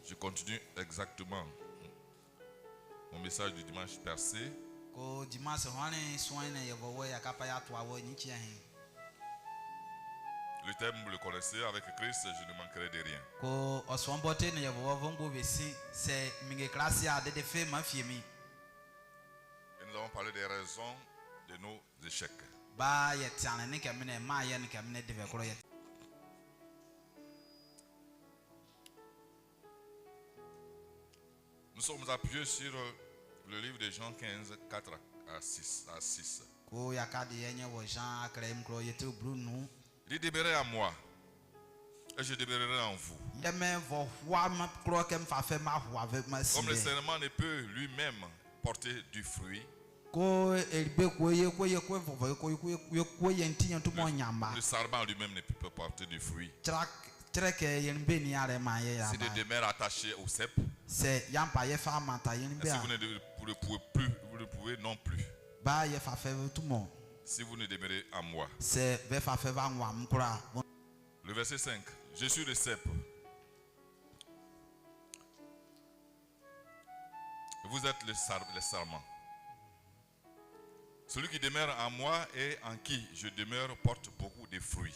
Je continue exactement mon message du dimanche passé. Le thème, vous le connaissez, avec Christ, je ne manquerai de rien. Et nous avons parlé des raisons de nos échecs. Nous sommes appuyés sur le livre de Jean 15, 4 à 6. Il dit: demeurez à moi, et je demeurerai en vous. Comme le serment ne peut lui-même porter du fruit, le serment lui-même ne peut pas porter du fruit. Si de demeure attaché au cep, si vous ne pouvez plus, vous ne pouvez non plus. Si vous ne demeurez en moi. Le verset 5. Je suis le cep. Vous êtes le serment. Celui qui demeure en moi et en qui je demeure porte beaucoup de fruits.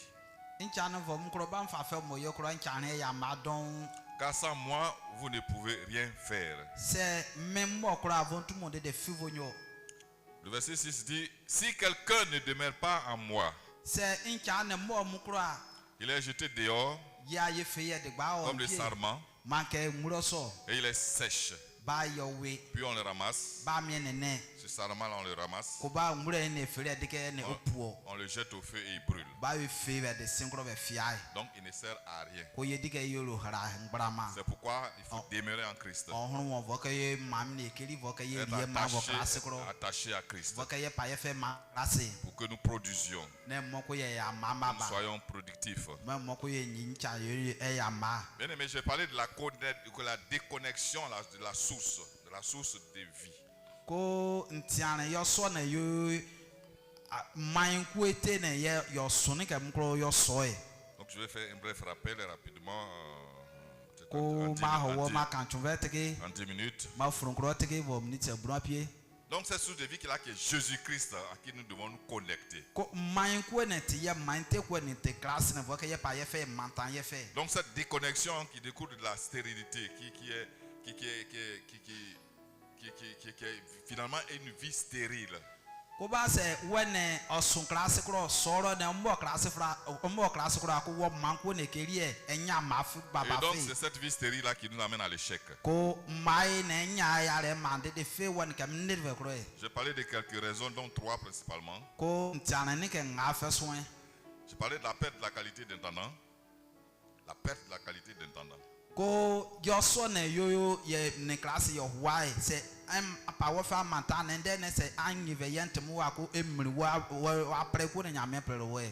Car sans moi, vous ne pouvez rien faire. Le verset 6 dit: si quelqu'un ne demeure pas en moi, il est jeté dehors comme le sarment et il est sèche. Puis on le ramasse. Ce sarment là, on le ramasse. On le jette au feu et il brûle. Donc il ne sert à rien. C'est pourquoi il faut demeurer en Christ. Être attaché à Christ. Pour que nous produisions. Nous soyons productifs. Bien aimé, je vais parler de la déconnexion de la source de vie. Donc je vais faire un bref rappel rapidement en 10 minutes. Donc cette source de vie qui est là, qui est Jésus-Christ, à qui nous devons nous connecter. Donc cette déconnexion qui découle de la stérilité, qui est finalement une vie stérile. Et donc c'est cette vie stérile là qui nous amène à l'échec. Je parlais de quelques raisons, dont 3 principalement. Je parlais de la perte de la qualité d'intendant. La perte de la qualité d'intendant.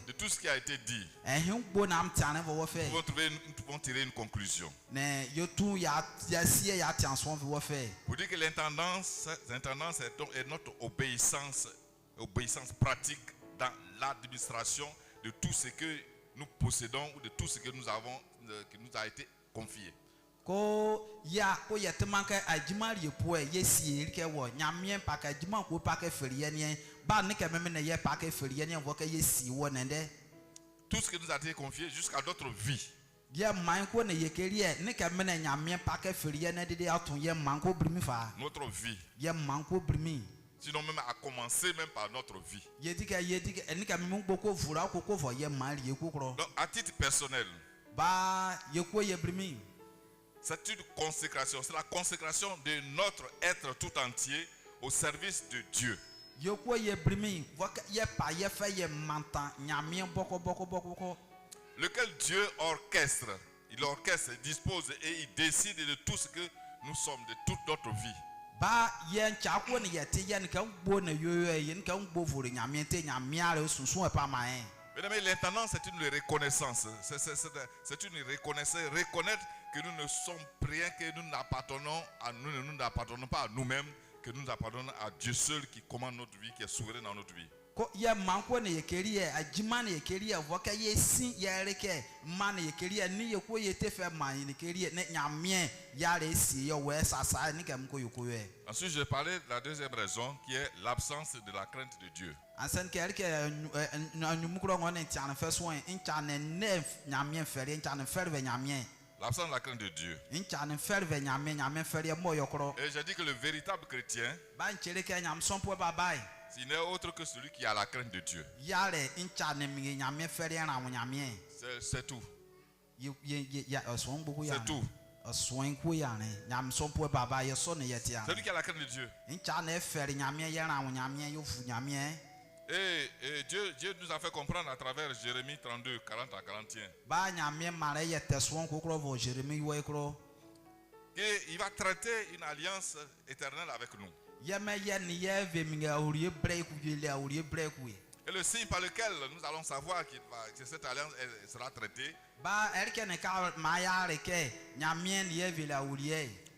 De tout ce qui a été dit, nous pouvons tirer une conclusion. Pour dire que l'intendance est notre obéissance pratique dans l'administration de tout ce que nous possédons ou de tout ce que nous avons, qui nous a été confié. Tout ce qui nous a été confié jusqu'à notre vie. Notre vie. Sinon même à commencer même par notre vie. Donc à titre personnel, c'est une consécration, c'est la consécration de notre être tout entier au service de Dieu. Lequel Dieu orchestre, il orchestre, il dispose et il décide de tout ce que nous sommes, de toute notre vie. Mesdames, l'intendance c'est une reconnaissance. C'est une reconnaissance. Reconnaître que nous ne sommes rien, que nous n'appartenons à nous, nous n'appartenons pas à nous-mêmes, que nous appartenons à Dieu seul qui commande notre vie, qui est souverain dans notre vie. ko ye manko ne yekeri ye ajima ne yekeri ye voka ye sin ye reke man ne yekeri ye ni yeko ye te fe man ne yekeri ye ne nyamie ya re si yo we sasa ni kam ko yoko ye. Ensuite, je parlais de la deuxième raison qui est l'absence de la crainte de Dieu. Ansen ke reke nyumukro ngone tian fe so en tian ne nyamie fere en tian fere ve nyamie. L'absence de la crainte de Dieu. En tian fere ve nyamie nyamie fere ye mo yokro. Et j'ai dit que le véritable chrétien, Ba nchere ke nyam son po babai. il n'est autre que celui qui a la crainte de Dieu. Yare en tian mi nyamie fere ya na nyamie. C'est tout. C'est tout. Celui qui a la crainte de Dieu. Et Dieu nous a fait comprendre à travers Jérémie 32, 40 à 41 qu'il va traiter une alliance éternelle avec nous. Et le signe par lequel nous allons savoir que cette alliance sera traitée,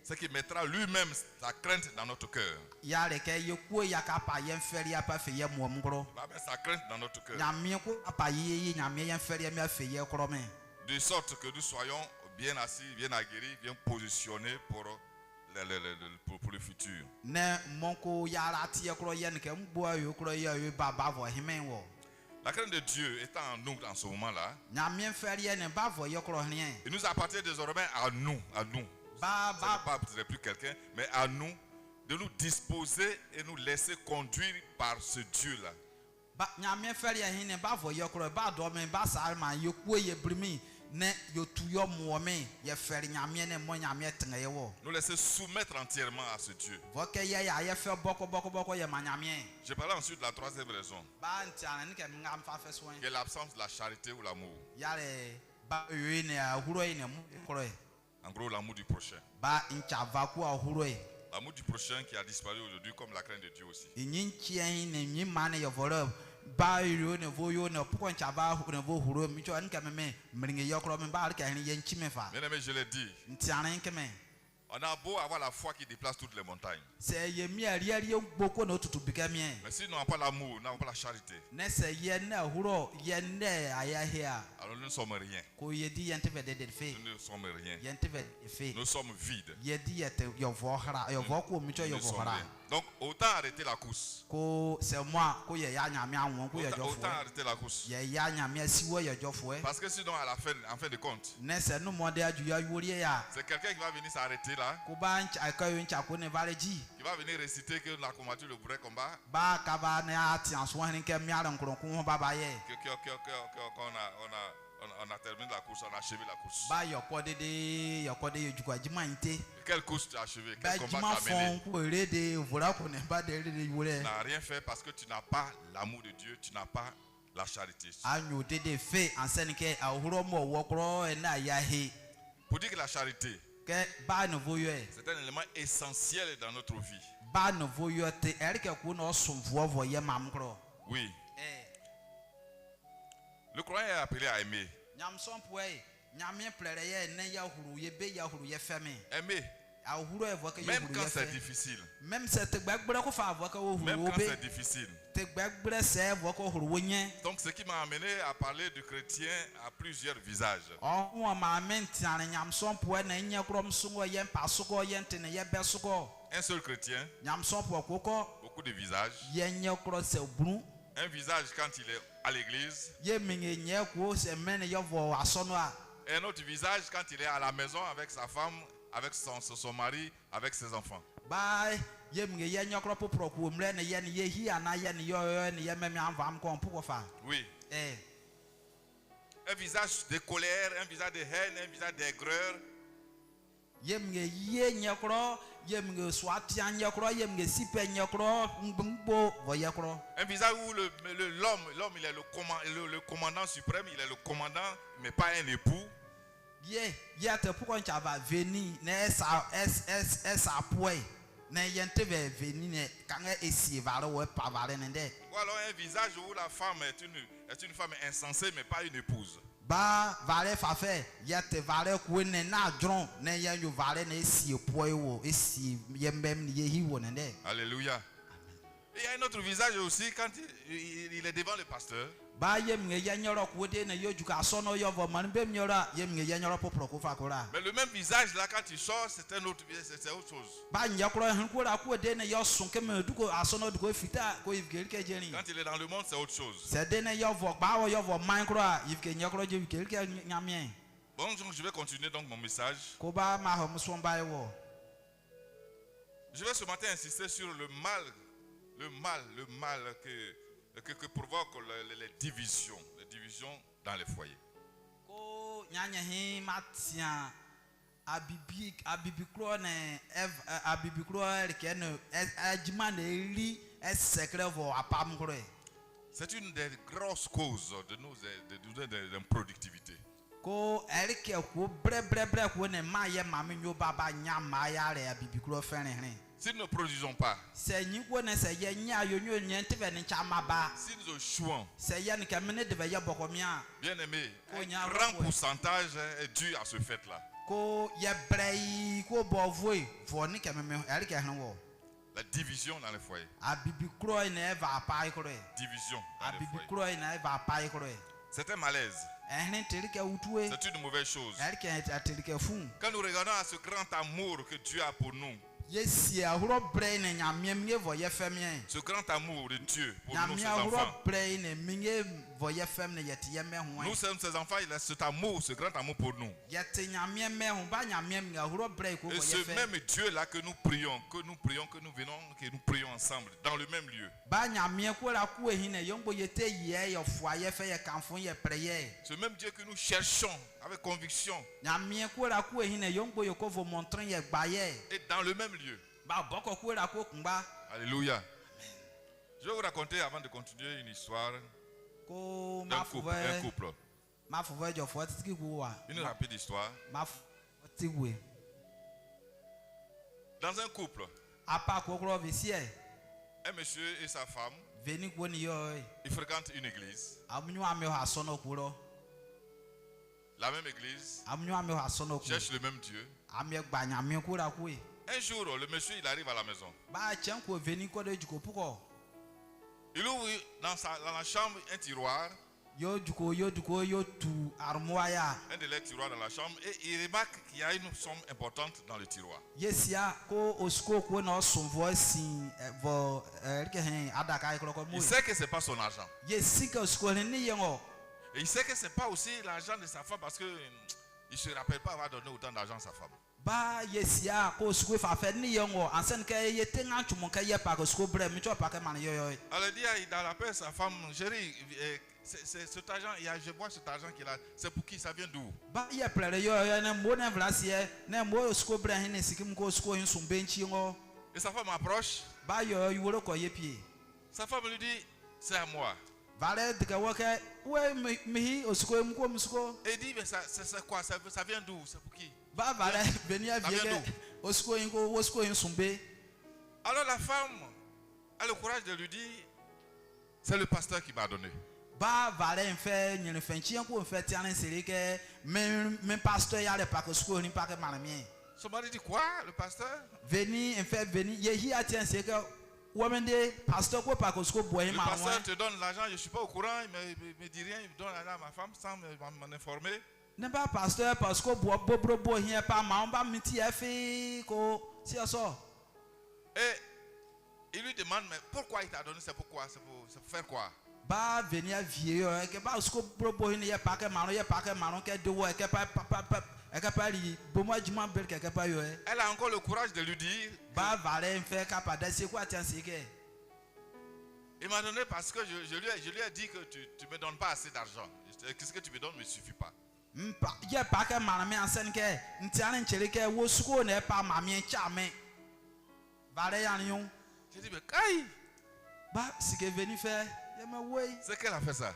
c'est qu'il mettra lui-même sa crainte dans notre cœur. Il va mettre sa crainte dans notre cœur. De sorte que nous soyons bien assis, bien aguerris, bien positionnés pour le futur. La crainte de Dieu étant en nous dans ce moment-là, il nous appartient désormais à nous. Ce n'est plus quelqu'un, mais à nous de nous disposer et nous laisser conduire par ce Dieu-là. Nous laisser soumettre entièrement à ce Dieu. Je parlais ensuite de la troisième raison, qui est l'absence de la charité ou l'amour. En gros, l'amour du prochain. L'amour du prochain qui a disparu aujourd'hui, comme la crainte de Dieu aussi. Bien aimé, je l'ai dit. On a beau avoir la foi qui déplace toutes les montagnes. Mais si nous n'avons pas l'amour, nous n'avons pas la charité, alors nous ne sommes rien. Nous ne sommes rien. Nous sommes vides. Nous sommes rien. Donc autant arrêter la course. Autant arrêter la course. Parce que sinon en fin de compte, c'est quelqu'un qui va venir s'arrêter là, qui va venir réciter que la combattu le vrai combat, on a terminé la course, on a achevé la course. Quelle course tu as achevé? Quel combat tu as mené? Tu n'as rien fait parce que tu n'as pas l'amour de Dieu, tu n'as pas la charité. Pour dire que la charité, c'est un élément essentiel dans notre vie. Oui. Le croyant est appelé à aimer. Aimer. Même quand c'est difficile. Même quand c'est difficile. Donc ce qui m'a amené à parler du chrétien à plusieurs visages. Un seul chrétien, beaucoup de visages. Un visage quand il est à l'église. Et un autre visage quand il est à la maison avec sa femme, avec son mari, avec ses enfants. Oui. Un visage de colère, un visage de haine, un visage d'aigreur. Un visage où l'homme il est le commandant suprême, il est le commandant, mais pas un époux. Ou alors un visage où la femme est une femme insensée, mais pas une épouse. Alléluia. Il y a un autre visage aussi quand il est devant le pasteur. Ba yem nge ya nyoro ko de na yo juka so no yo vo man bem nyora yem nge ya nyoro popro ko fa ko ra. Mais le même visage là quand il sort, c'est un autre visage, c'est autre chose. Ba nya ko han ko ra ko de na yo sun ke me du ko aso no du ko fita ko ifke ke jeni. Quand il est dans le monde, c'est autre chose. C'est de na yo vo ba wo yo vo man ko ra ifke nya ko je ifke ke nyamien. Bon, donc je vais continuer donc mon message. Ko ba ma ho mso ba wo. Je vais ce matin insister sur le mal que provoquent les divisions dans les foyers. Ko nyanya hi matia abibi kro ne abibi kro ke no ajima na ri secret vo apam kro. C'est une des grosses causes de nos improductivité. Ko erike ko bre ko ne ma ye ma me nyo baba nya ma ya re abibi kro fere hren. Si nous ne produisons pas, si nous échouons, bien aimé, un grand pourcentage est dû à ce fait-là. La division dans les foyers. Division dans les foyers. C'est un malaise. C'est une mauvaise chose. Quand nous regardons à ce grand amour que Dieu a pour nous, ce grand amour de Dieu pour nous, ses enfants. Nous sommes ses enfants, il a cet amour, ce grand amour pour nous. Et ce même Dieu-là que nous prions, que nous prions ensemble, dans le même lieu. Ce même Dieu que nous cherchons avec conviction. Et dans le même lieu. Alléluia. Je vais vous raconter avant de continuer une histoire d'un couple. Une rapide histoire. Dans un couple, un monsieur et sa femme, ils fréquentent une église. La même église, cherche le même Dieu. Un jour, le monsieur il arrive à la maison. Il ouvre dans la chambre un tiroir. Un de les tiroirs dans la chambre et il remarque qu'il y a une somme importante dans le tiroir. Il sait que ce n'est pas son argent. Et il sait que ce n'est pas aussi l'argent de sa femme parce qu'il ne se rappelle pas avoir donné autant d'argent à sa femme. Alors il dit dans la paix sa femme, chérie, cet argent, je vois cet argent qu'il a, c'est pour qui, ça vient d'où? Et sa femme approche. Sa femme lui dit, c'est à moi. Et il dit, mais c'est quoi, ça vient d'où, c'est pour qui? Alors la femme a le courage de lui dire, c'est le pasteur qui m'a donné. Son mari dit quoi, le pasteur? Le pasteur te donne l'argent, je ne suis pas au courant, il ne me dit rien, il donne l'argent à ma femme sans m'en informer. Et il lui demande, mais pourquoi il t'a donné, c'est pourquoi, c'est pour faire quoi? Elle a encore le courage de lui dire, il m'a donné parce que je lui ai dit que tu ne me donnes pas assez d'argent. Qu'est-ce que tu me donnes ne suffit pas. J'ai dit, mais Kai, c'est qu'elle a fait ça.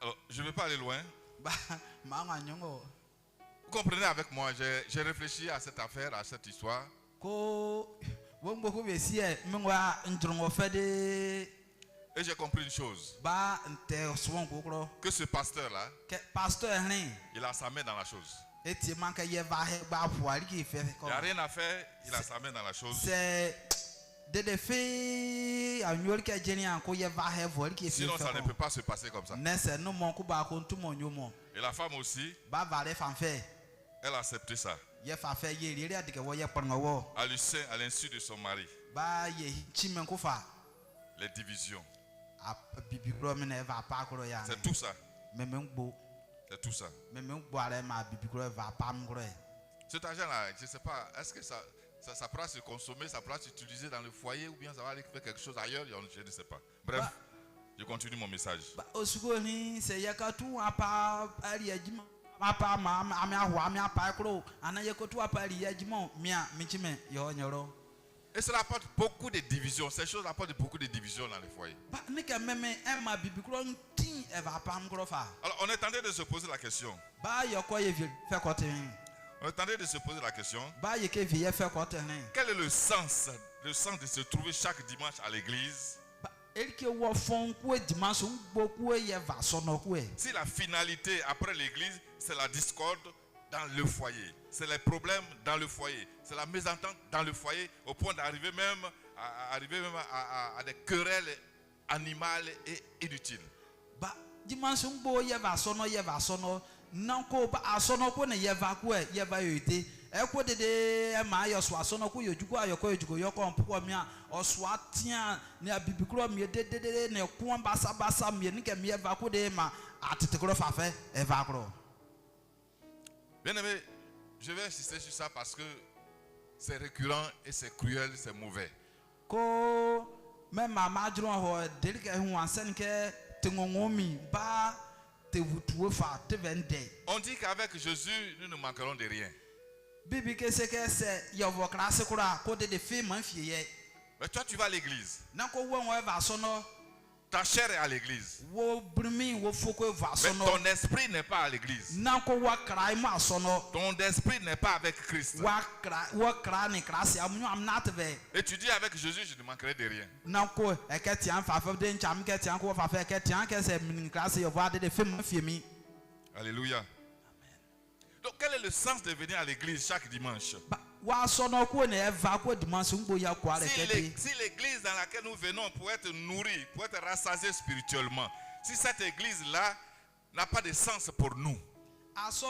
Alors, je ne vais pas aller loin. Vous comprenez avec moi, j'ai réfléchi à cette affaire, à cette histoire. Et j'ai compris une chose. Que ce pasteur-là, il a sa main dans la chose. eti manque ye va he ba pouvoir qui fait Il comme n'y a rien à faire, il a sa main dans la chose. c'est de fait a nyol ke jeni an ko ye va he voir qui fait Sinon, ça ne peut pas se passer comme ça. nesse no mon ko ba ko tout mon yomo Et la femme aussi, ba va le fan fait elle a accepté ça. ye fa fait ye ri ri de wo ye pon wo À l'insu de son mari, ba ye chimen ko fa les divisions. a bibi bro me ne va pas ko ya C'est tout ça. même gbo C'est tout ça. même gbo ale ma bibi bro va pas m'gro Cet argent-là, je ne sais pas, est-ce que ça pourra se consommer, ça pourra s'utiliser dans le foyer ou bien ça va aller faire quelque chose ailleurs, je ne sais pas. Bref, je continue mon message. ba osugo ni se ye ka tu apa ali ajima apa ma ami ahwa ami apa kro ana ye ko tu apa ali ajima mia michime yo nyoro Et cela apporte beaucoup de divisions. Ces choses apportent beaucoup de divisions dans les foyers. ba ni ka meme e ma bibi kro tin e va pa m'gro fa Alors, on est en train de se poser la question. ba yo ko ye vi fe ko tin On est en train de se poser la question. ba ye ke vi ye fe ko tin Quel est le sens de se trouver chaque dimanche à l'église? ba elke wo fon ku dimanche ngbo ku ye va so no ku Si la finalité après l'église, c'est la discorde dans le foyer, c'est les problèmes dans le foyer, c'est la mésentente dans le foyer, au point d'arriver même à des querelles animales et inutiles. ba dimanche ngbo ye va so no nanko ba asono ko ne ye va ku ye va yote e ko dede e ma yo so asono ko yojugo ayoko yojugo yoko mpo mi a oso atia ne abibikro mi dede ne ko basa mi ne ke mi ye va ku de ma atetekro fafe e va kro. Bien aimé, je vais insister sur ça parce que c'est récurrent et c'est cruel, c'est mauvais. Ko me mama dron ho delike hu ansen ke tengongomi ba te wutuo fa te vende. On dit qu'avec Jésus, nous ne manquerons de rien. Bibi ke se yo vo klase kura ko de fi man fiye. Mais toi, tu vas à l'église. Na ko wo won va so no Ta chair est à l'église. wo brimi wo foko va so Mais no. ton esprit n'est pas à l'église. Na ko wa krai ma so no. Ton esprit n'est pas avec Christ. Wa kra ni klase am not ve. Et tu dis avec Jésus, je ne manquerai de rien. Na ko e ke tian fa fa de ncham ke tian ko fa fa ke tian ke se min klase yo va de fi man fiye mi. Alléluia. Donc quel est le sens de venir à l'église chaque dimanche? Si l'église dans laquelle nous venons pour être nourris, pour être rassasiés spirituellement, si cette église-là n'a pas de sens pour nous, si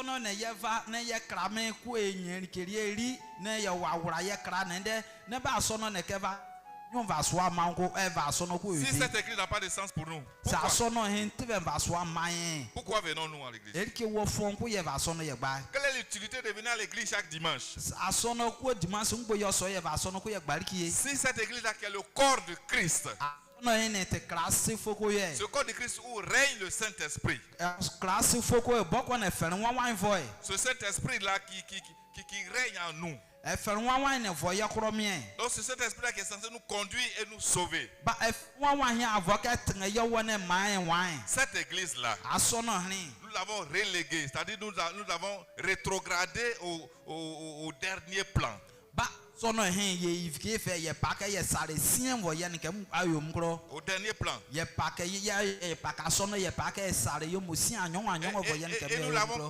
cette église n'a pas de sens pour nous, pourquoi venons-nous à l'église? Quelle est l'utilité de venir à l'église chaque dimanche? Si cette église-là qui est le corps de Christ, ce corps de Christ où règne le Saint-Esprit, ce Saint-Esprit-là qui règne en nous. Donc c'est cet esprit-là qui est censé nous conduire et nous sauver. Cette église-là, nous l'avons reléguée, c'est-à-dire nous l'avons rétrogradée au dernier plan. Au dernier plan. Et nous l'avons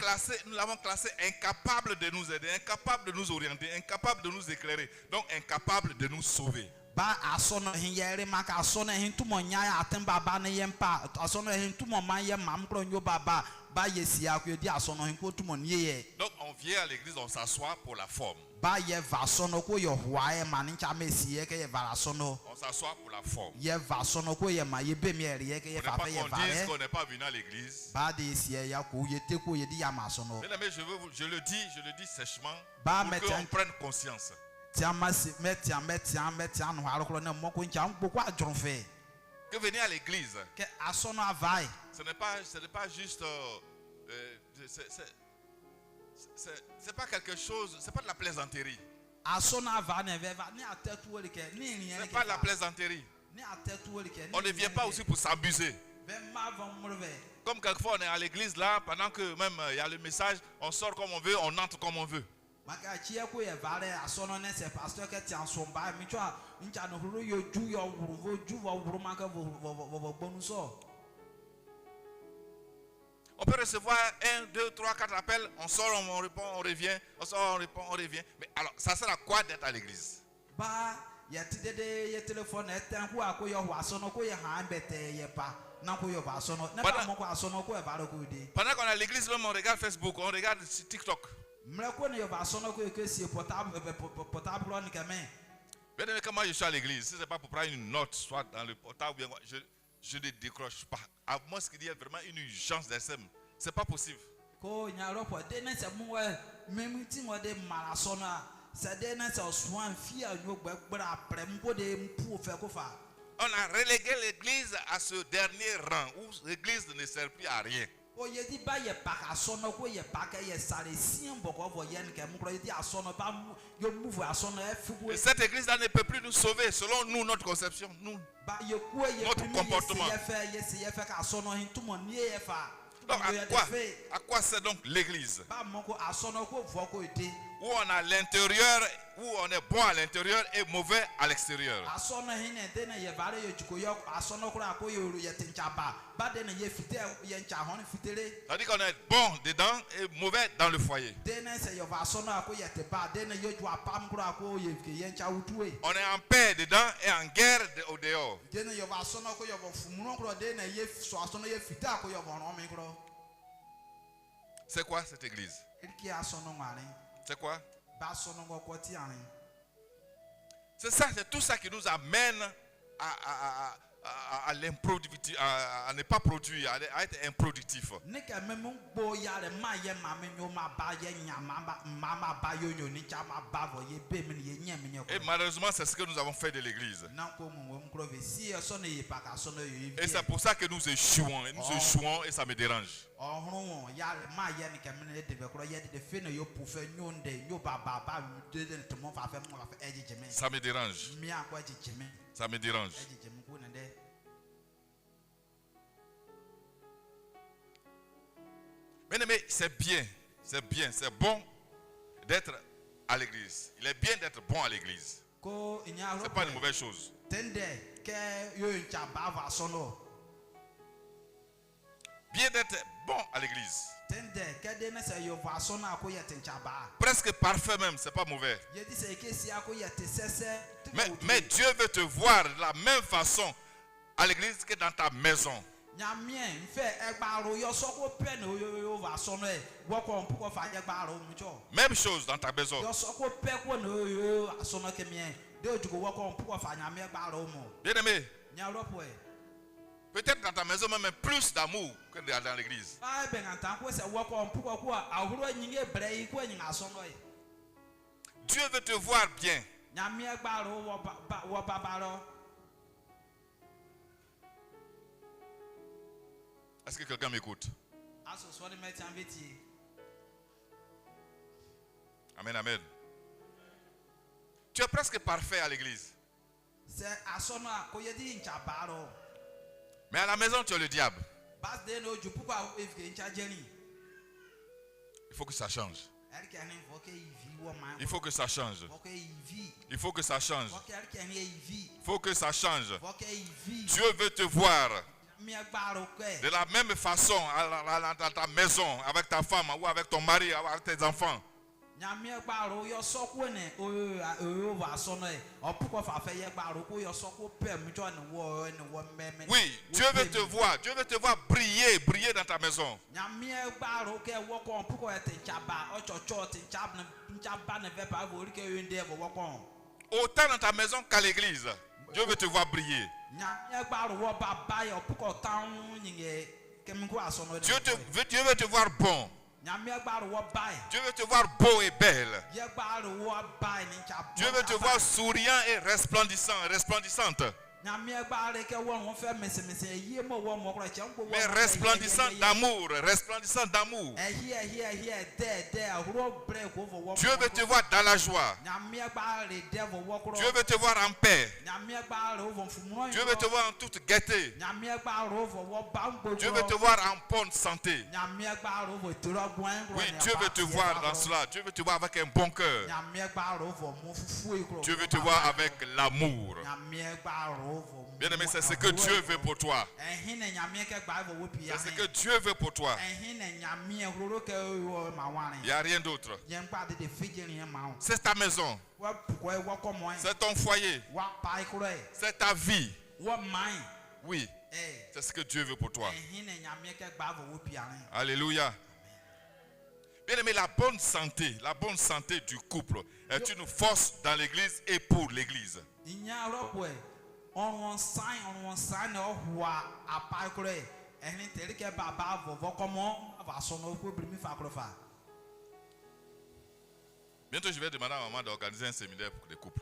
classé incapable de nous aider, incapable de nous orienter, incapable de nous éclairer, donc incapable de nous sauver. Donc on vient à l'église, on s'assoit pour la forme. On s'assoit pour la forme. On ne pas qu'on dise qu'on n'est pas venu à l'église. Mais je le dis sèchement pour qu'on prenne conscience. Que venir à l'église, ce n'est pas juste c'est pas quelque chose, c'est pas de la plaisanterie. C'est pas de la plaisanterie. On ne vient pas aussi pour s'abuser. Comme quelquefois on est à l'église là, pendant que même il y a le message, on sort comme on veut, on entre comme on veut. On peut recevoir 1, 2, 3, 4 appels, on sort, on répond, on revient, on sort, on répond, on revient. Mais alors, ça sert à quoi d'être à l'église? Bah, y a des téléphones, Pendant qu'on est à l'église, même on regarde Facebook, on regarde TikTok. Bien aimé, quand moi je suis à l'église, si ce n'est pas pour prendre une note, soit dans le portable, je ne décroche pas. À moins qu'il y ait vraiment une urgence d'SM. Ce n'est pas possible. On a relégué l'église à ce dernier rang où l'église ne sert plus à rien. Et cette église-là ne peut plus nous sauver selon nous, notre conception, nous, notre comportement. Donc à quoi c'est donc l'église? Où on a l'intérieur, où on est bon à l'intérieur et mauvais à l'extérieur. C'est-à-dire qu'on est bon dedans et mauvais dans le foyer. On est en paix dedans et en guerre au dehors. C'est quoi cette église? C'est quoi? C'est ça, c'est tout ça qui nous amène à l'improductivité, à ne pas produire, à être improductif. Et malheureusement, c'est ce que nous avons fait de l'église. Et c'est pour ça que nous échouons. Et nous échouons et ça me dérange. Ça me dérange. Ça me dérange. Mais c'est bien, c'est bon d'être à l'église. Il est bien d'être bon à l'église. C'est pas une mauvaise chose. Bien d'être bon à l'église. Presque parfait même, c'est pas mauvais. Mais Dieu veut te voir de la même façon à l'église que dans ta maison. Même chose dans ta maison. Bien aimé, peut-être dans ta maison même plus d'amour que dans l'église. Dieu veut te voir bien. Est-ce que quelqu'un m'écoute? Amen, amen. Tu es presque parfait à l'église. Mais à la maison, tu es le diable. Il faut que ça change. Il faut que ça change. Il faut que ça change. Il faut que ça change. Dieu veut te voir de la même façon dans ta maison, avec ta femme, ou avec ton mari, ou avec tes enfants. Oui, Dieu veut te voir. Dieu veut te voir briller, briller dans ta maison. Autant dans ta maison qu'à l'église. Dieu veut te voir briller. Dieu veut te voir bon. Dieu veut te voir beau et belle. Dieu veut te voir souriant et resplendissant, resplendissante. Mais resplendissant d'amour, resplendissant d'amour. Dieu veut te voir dans la joie. Dieu veut te voir en paix. Dieu veut te voir en toute gaieté. Dieu veut te voir en bonne santé. Oui, Dieu veut te voir dans cela. Dieu veut te voir avec un bon cœur. Dieu veut te voir avec l'amour. Bien-aimé, c'est ce que Dieu veut pour toi. C'est ce que Dieu veut pour toi. Il n'y a rien d'autre. C'est ta maison. C'est ton foyer. C'est ta vie. Oui. C'est ce que Dieu veut pour toi. Alléluia. Bien-aimé, la bonne santé du couple est une force dans l'église et pour l'église. Bientôt, je vais demander à maman d'organiser un séminaire pour les couples.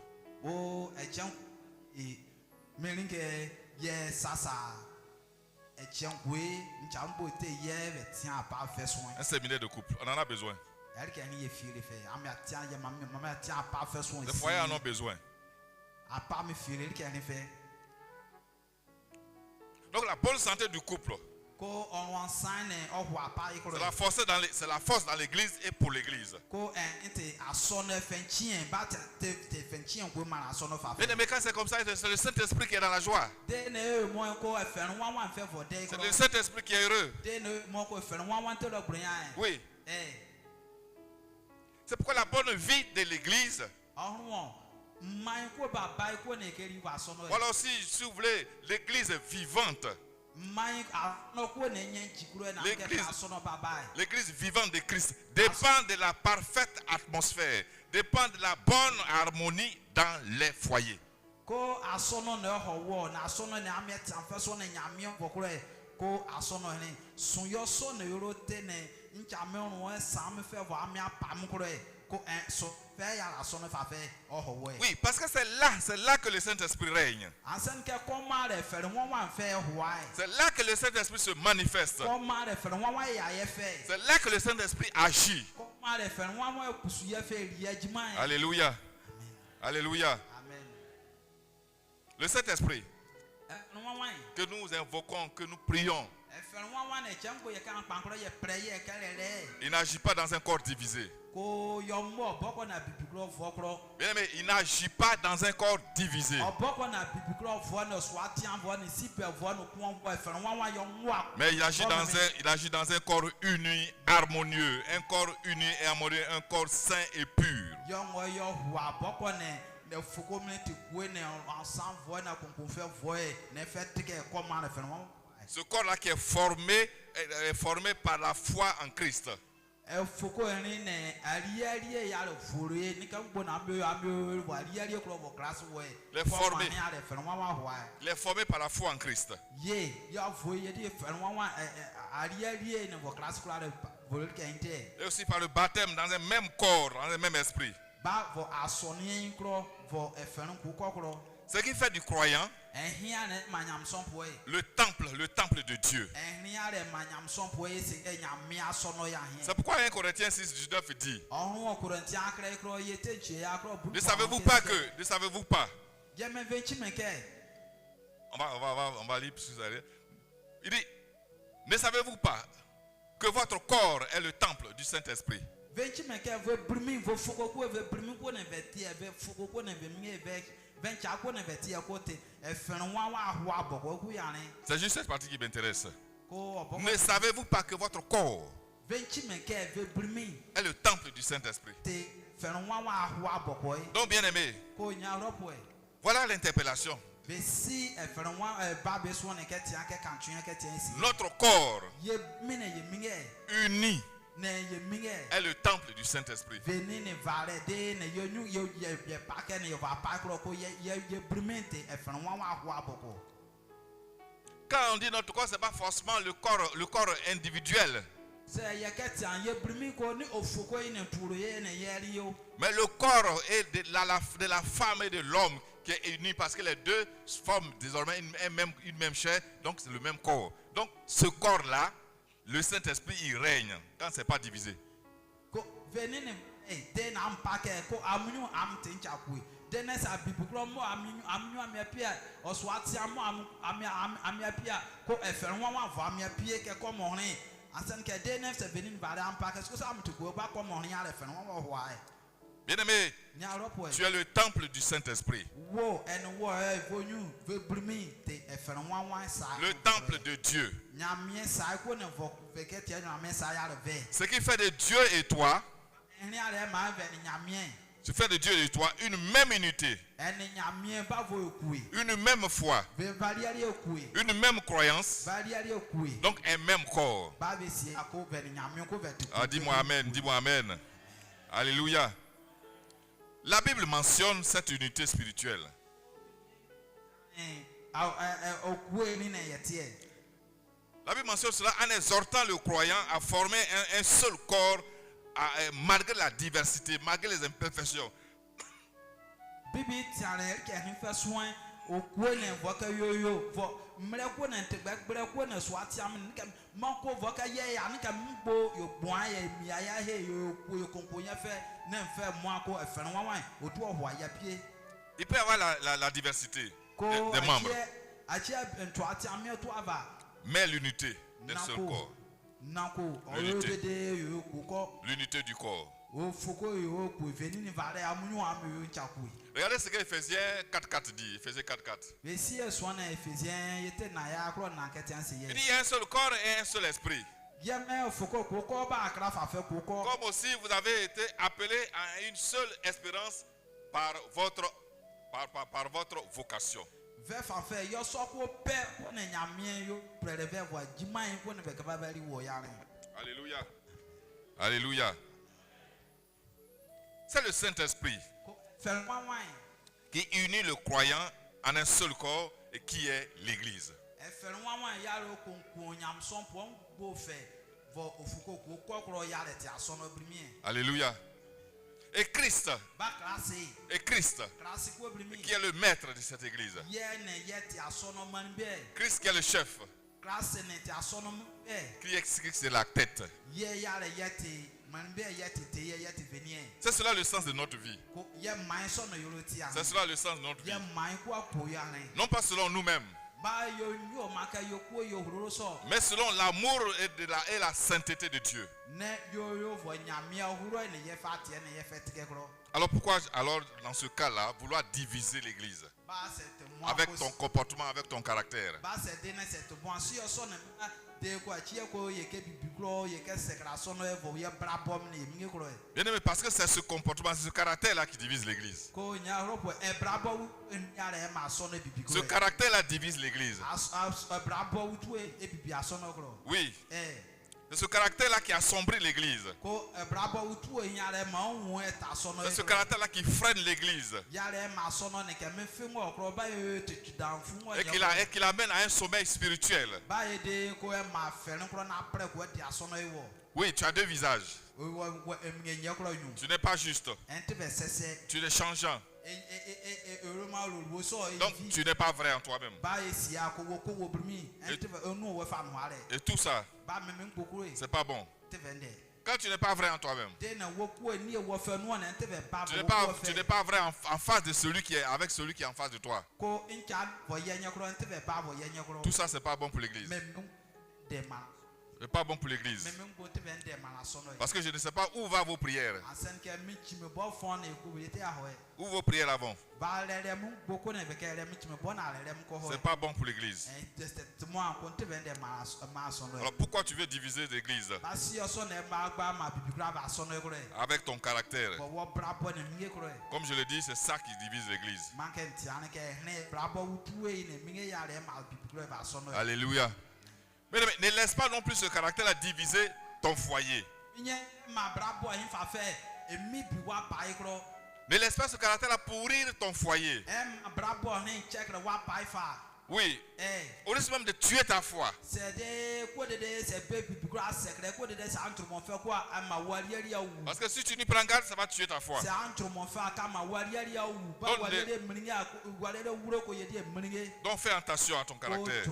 Un séminaire de couple, on en a besoin. Les foyers en ont besoin. Donc la bonne santé du couple, c'est la force dans l'église et pour l'église. Bien-aimé, quand c'est comme ça, c'est le Saint-Esprit qui est dans la joie. C'est le Saint-Esprit qui est heureux. Oui. C'est pourquoi la bonne vie de l'église. Voilà aussi, si vous voulez, l'église vivante. L'église vivante de Christ dépend de la parfaite atmosphère, dépend de la bonne harmonie dans les foyers. Oui, parce que c'est là que le Saint-Esprit règne. C'est là que le Saint-Esprit se manifeste. C'est là que le Saint-Esprit agit. Alléluia. Alléluia. Le Saint-Esprit que nous invoquons, que nous prions, il n'agit pas dans un corps divisé. Bien aimé, il n'agit pas dans un corps divisé. Mais il agit dans un corps uni, harmonieux. Un corps uni et harmonieux, un corps saint et pur. Ce corps-là qui est formé par la foi en Christ. Il est formé par la foi en Christ. Et aussi par le baptême dans un même corps, dans un même esprit. Ce qui fait du croyant le temple de Dieu. C'est pourquoi 1 Corinthiens 6:19 dit: Ne savez-vous pas on va lire plus. Il dit: Ne savez-vous pas que votre corps est le temple du Saint-Esprit? C'est juste cette partie qui m'intéresse. Ne savez-vous pas que votre corps est le temple du Saint-Esprit? Donc, bien aimé, voilà l'interpellation. Notre corps uni est le temple du Saint-Esprit. Quand on dit notre corps, ce n'est pas forcément le corps individuel. Mais le corps est de la femme et de l'homme qui est uni, parce que les deux forment désormais une même chair, donc c'est le même corps. Donc ce corps-là, le Saint-Esprit, il règne quand ce n'est pas divisé. Bien-aimé, tu es le temple du Saint-Esprit. Le temple de Dieu. Ce qui fait de Dieu et toi, tu fais de Dieu et de toi une même unité, une même foi, une même croyance, donc un même corps. Ah, dis-moi Amen, dis-moi Amen. Alléluia. La Bible mentionne cette unité spirituelle. La Bible mentionne cela en exhortant le croyant à former un seul corps malgré la diversité, malgré les imperfections. Il peut y avoir la diversité des membres, mais l'unité d'un seul corps. L'unité du corps. Regardez ce que Ephésiens 4.4 dit. Ephésiens 4.4. Il dit il y a un seul corps et un seul esprit. Comme aussi vous avez été appelés à une seule espérance par votre vocation. Alléluia. Alléluia. C'est le Saint-Esprit qui unit le croyant en un seul corps et qui est l'Église. Alléluia. Et Christ, qui est le maître de cette Église. Christ qui est le chef. Christ est la tête. C'est cela le sens de notre vie. C'est cela le sens de notre vie. Non pas selon nous-mêmes, mais selon l'amour et la sainteté de Dieu. Alors pourquoi, dans ce cas-là, vouloir diviser l'Église avec ton comportement, avec ton caractère? Bien aimé, parce que c'est ce comportement, c'est ce caractère-là qui divise l'Église. Ce caractère-là divise l'Église. Oui. C'est ce caractère-là qui assombrit l'Église. C'est ce caractère-là qui freine l'Église. Et qui l'amène à un sommeil spirituel. Oui, tu as deux visages. Tu n'es pas juste. Tu es changeant. Donc tu n'es pas vrai en toi-même. Et tout ça, c'est pas bon. Quand tu n'es pas vrai en toi-même, tu n'es pas vrai en face de celui qui est avec celui qui est en face de toi. Tout ça, c'est pas bon pour l'Église. C'est pas bon pour l'Église. Parce que je ne sais pas où vont vos prières. Où vos prières vont. C'est pas bon pour l'Église. Alors pourquoi tu veux diviser l'Église? Avec ton caractère. Comme je le dis, c'est ça qui divise l'Église. Alléluia. Mais ne laisse pas non plus ce caractère-là diviser ton foyer. Ne laisse pas ce caractère-là pourrir ton foyer. Oui. Au risque même de tuer ta foi. Parce que si tu n'y prends garde, ça va tuer ta foi. Donc fais attention à ton caractère.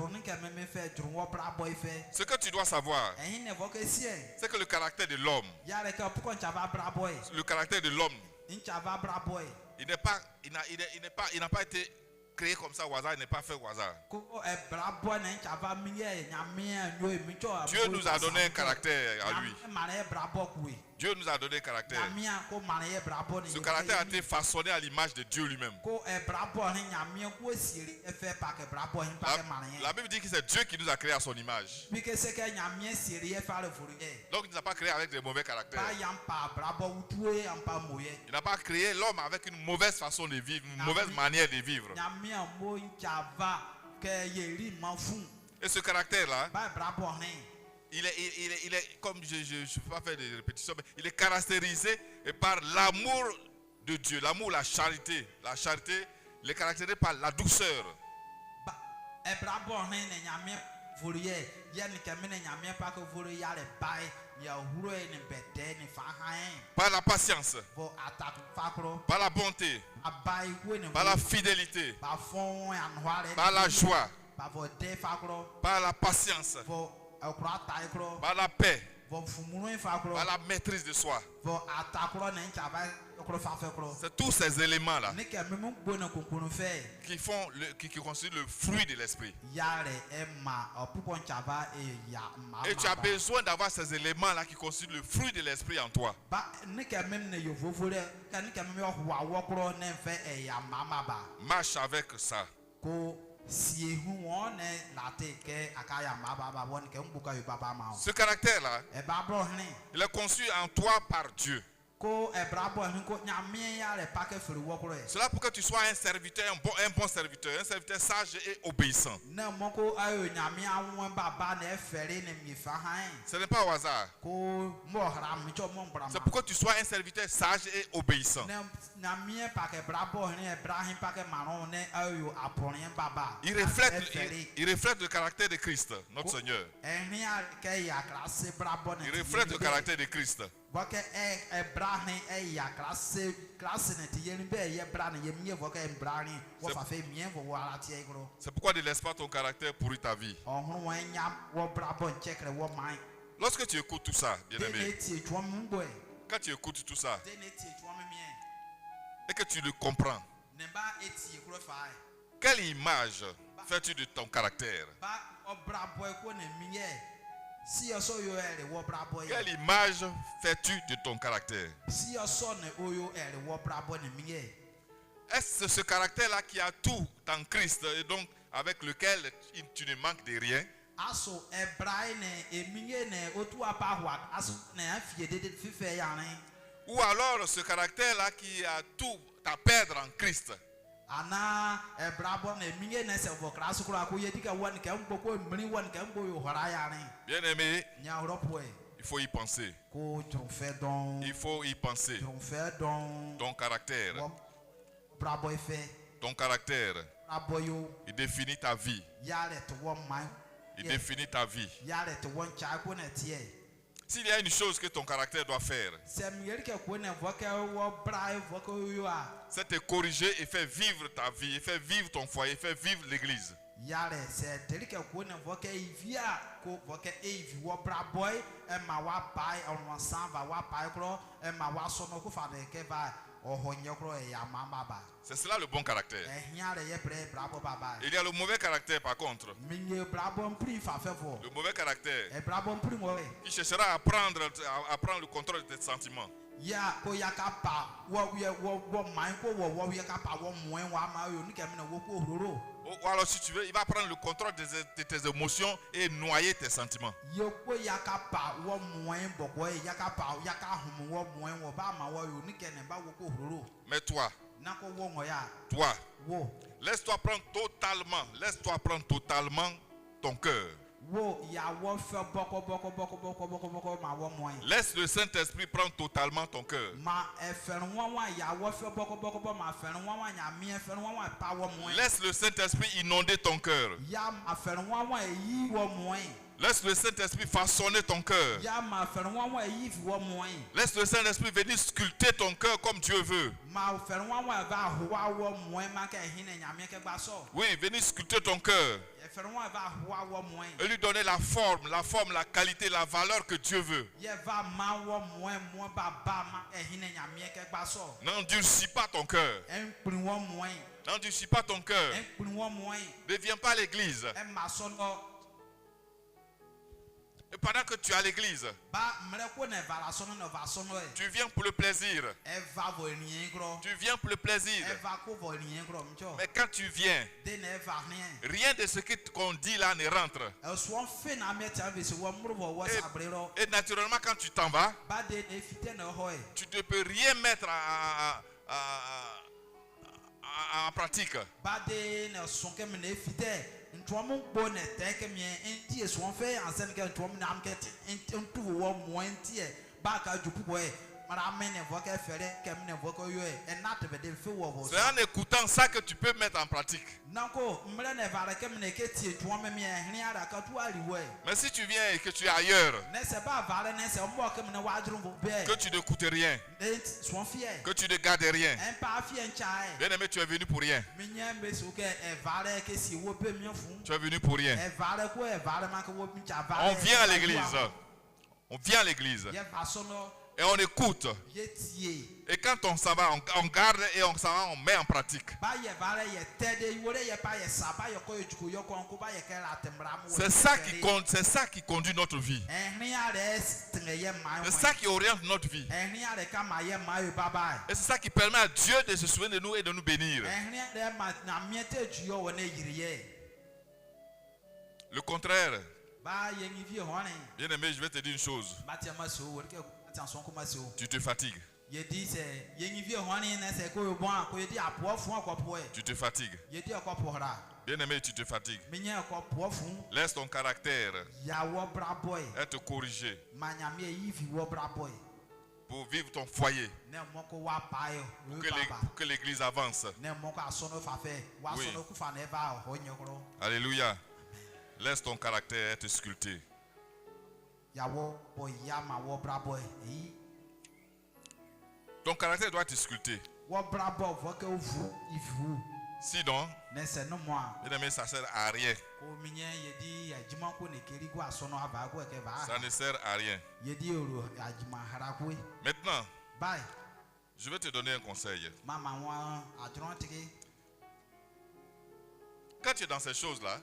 Ce que tu dois savoir, c'est que le caractère de l'homme, il n'a pas été créé comme ça au hasard, il n'est pas fait au hasard. Dieu nous a donné un caractère à lui. Dieu nous a donné un caractère. Ce caractère a été façonné à l'image de Dieu lui-même. La Bible dit que c'est Dieu qui nous a créé à son image. Donc il n'a pas créé avec des mauvais caractères. Il n'a pas créé l'homme avec une mauvaise façon de vivre, une mauvaise manière de vivre. Et ce caractère-là, il est comme je ne peux pas faire de répétitions, mais il est caractérisé par l'amour de Dieu, l'amour, la charité. La charité, il est caractérisé par la douceur. Par la patience, par la bonté, par la fidélité, par la joie, par la patience, par la paix, par la maîtrise de soi. C'est tous ces éléments-là qui constituent le fruit de l'esprit. Et tu as besoin d'avoir ces éléments-là qui constituent le fruit de l'esprit en toi. Marche avec ça. Ce caractère-là, il est conçu en toi par Dieu. Cela pour que tu sois un serviteur, un bon serviteur, un serviteur sage et obéissant. Ce n'est pas au hasard. C'est pour que tu sois un serviteur sage et obéissant. Il reflète le caractère de Christ, notre Seigneur. Il reflète le caractère de Christ. C'est pourquoi ne laisse pas ton caractère pourrir ta vie. Lorsque tu écoutes tout ça, bien-aimé, quand tu écoutes tout ça et que tu le comprends, quelle image fais-tu de ton caractère? Quelle image fais-tu de ton caractère? Est-ce ce caractère-là qui a tout en Christ et donc avec lequel tu ne manques de rien? Ou alors ce caractère-là qui a tout à perdre en Christ? Bien aimé, il faut y penser. Il faut y penser. Ton caractère. Ton caractère. Il définit ta vie. Il définit ta vie. S'il y a une chose que ton caractère doit faire, c'est te corriger et faire vivre ta vie, et faire vivre ton foyer, et faire vivre l'église. C'est cela le bon caractère. Il y a le mauvais caractère par contre. Le mauvais caractère qui cherchera à prendre le contrôle de tes sentiments. Ou alors si tu veux, il va prendre le contrôle de tes émotions et noyer tes sentiments. Mais toi, laisse-toi prendre totalement ton cœur. Laisse le Saint-Esprit prendre totalement ton cœur. Laisse le Saint-Esprit inonder ton cœur. Laisse le Saint-Esprit façonner ton cœur. Laisse le Saint-Esprit venir sculpter ton cœur comme Dieu veut. Oui, venir sculpter ton cœur. Et lui donner la forme, la qualité, la valeur que Dieu veut. N'endurcis pas ton cœur. N'endurcis pas ton cœur. Ne viens pas à l'église. Et pendant que tu es à l'église, tu viens pour le plaisir. Tu viens pour le plaisir. Mais quand tu viens, rien de ce qu'on dit là ne rentre. Et naturellement, quand tu t'en vas, tu ne peux rien mettre en pratique. C'est en écoutant ça que tu peux mettre en pratique. Mais si tu viens et que tu es ailleurs, que tu n'écoutes rien, que tu ne gardes rien, bien aimé, tu es venu pour rien. Tu es venu pour rien. On vient à l'église. On vient à l'église. Et on écoute. Et quand on s'en va, on garde et on s'en va, on met en pratique. C'est ça qui conduit notre vie. C'est ça qui oriente notre vie. Et c'est ça qui permet à Dieu de se souvenir de nous et de nous bénir. Le contraire. Bien aimé, je vais te dire une chose. Tu te fatigues. Tu te fatigues. Bien aimé, tu te fatigues. Laisse ton caractère être corrigé pour vivre ton foyer, pour que l'église avance. Oui. Alléluia. Laisse ton caractère être sculpté. Ton caractère doit être sculpté. Sinon, bien aimé, ça ne sert à rien. Ça ne sert à rien. Maintenant, je vais te donner un conseil. Quand tu es dans ces choses-là,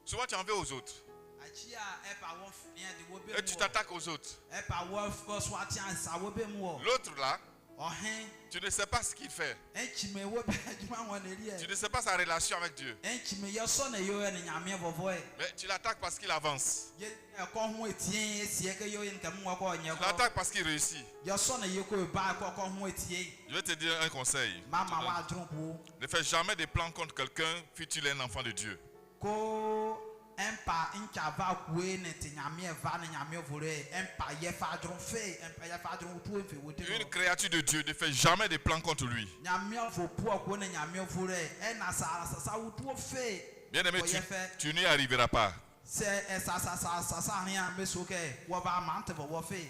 souvent tu en veux aux autres. Et tu t'attaques aux autres. L'autre là, tu ne sais pas ce qu'il fait. Tu ne sais pas sa relation avec Dieu. Mais tu l'attaques parce qu'il avance. Tu l'attaques parce qu'il réussit. Je vais te dire un conseil. Ne fais jamais des plans contre quelqu'un si tu es un enfant de Dieu. Une créature de Dieu ne fait jamais des plans contre lui. Bien aimé, tu n'y arriveras pas.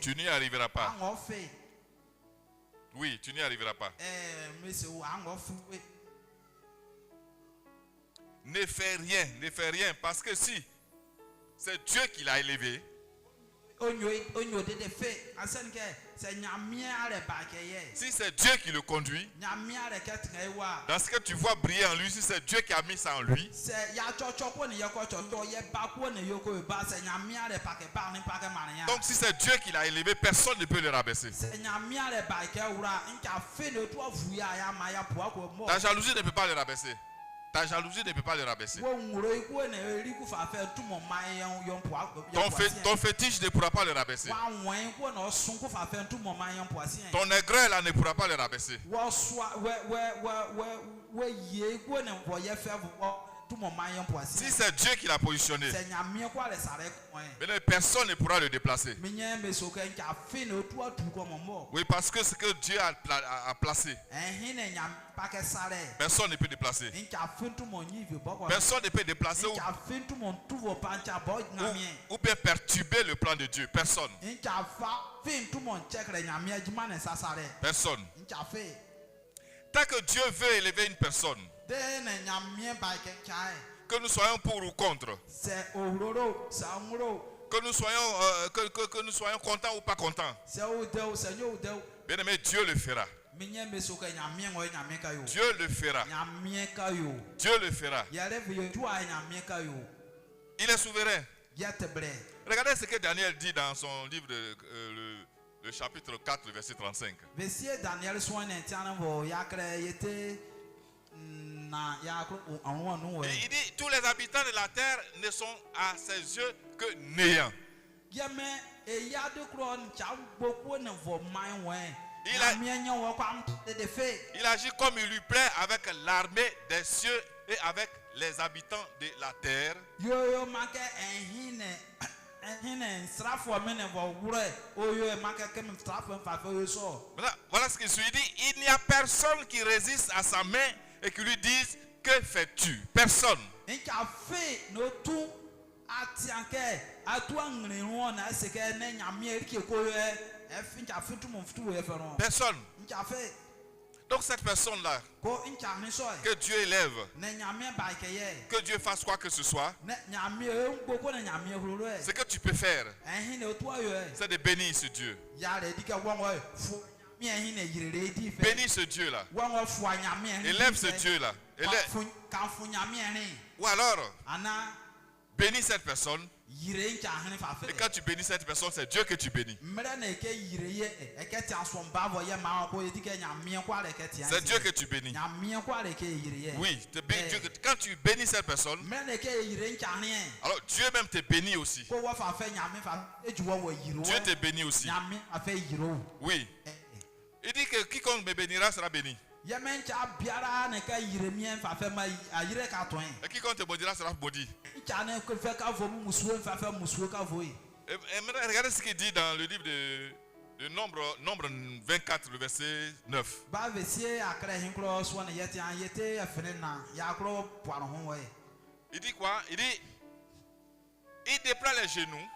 Tu n'y arriveras pas. Oui, tu n'y arriveras pas. Ne fais rien, parce que si c'est Dieu qui l'a élevé, si c'est Dieu qui le conduit, dans ce que tu vois briller en lui, si c'est Dieu qui a mis ça en lui, donc si c'est Dieu qui l'a élevé, personne ne peut le rabaisser. Ta jalousie ne peut pas le rabaisser. Ta jalousie ne peut pas le rabaisser. Ton fétiche ne pourra pas le rabaisser. Ton aigreur là ne pourra pas le rabaisser. Si c'est Dieu qui l'a positionné, personne ne pourra le déplacer. Oui, parce que ce que Dieu a placé, personne ne peut déplacer. Personne ne peut déplacer ou bien perturber le plan de Dieu. Personne. Personne. Tant que Dieu veut élever une personne, que nous soyons pour ou contre, que nous soyons contents ou pas contents, bien aimé, Dieu le fera. Dieu le fera. Dieu le fera. Il est souverain. Regardez ce que Daniel dit dans son livre, le chapitre 4, le verset 35. Il dit, tous les habitants de la terre ne sont à ses yeux que néants. Il agit comme il lui plaît avec l'armée des cieux et avec les habitants de la terre. Voilà ce qu'il suit. Il dit, il n'y a personne qui résiste à sa main et qui lui dise, que fais-tu? Personne. Personne. Donc cette personne-là, que Dieu élève, que Dieu fasse quoi que ce soit, ce que tu peux faire, c'est de bénir ce Dieu. Bénis ce Dieu-là. Élève ce Dieu-là. Ou alors, bénis cette personne. Et quand tu bénis cette personne, c'est Dieu que tu bénis. C'est Dieu que tu bénis. Oui, quand tu bénis cette personne, alors Dieu même te bénit aussi. Dieu te bénit aussi. Oui. Il dit que quiconque me bénira sera béni. Et quiconque te maudira sera maudit. Et regardez ce qu'il dit dans le livre de Nombre 24, le verset 9. Il dit quoi? Il dit, il déploie les genoux.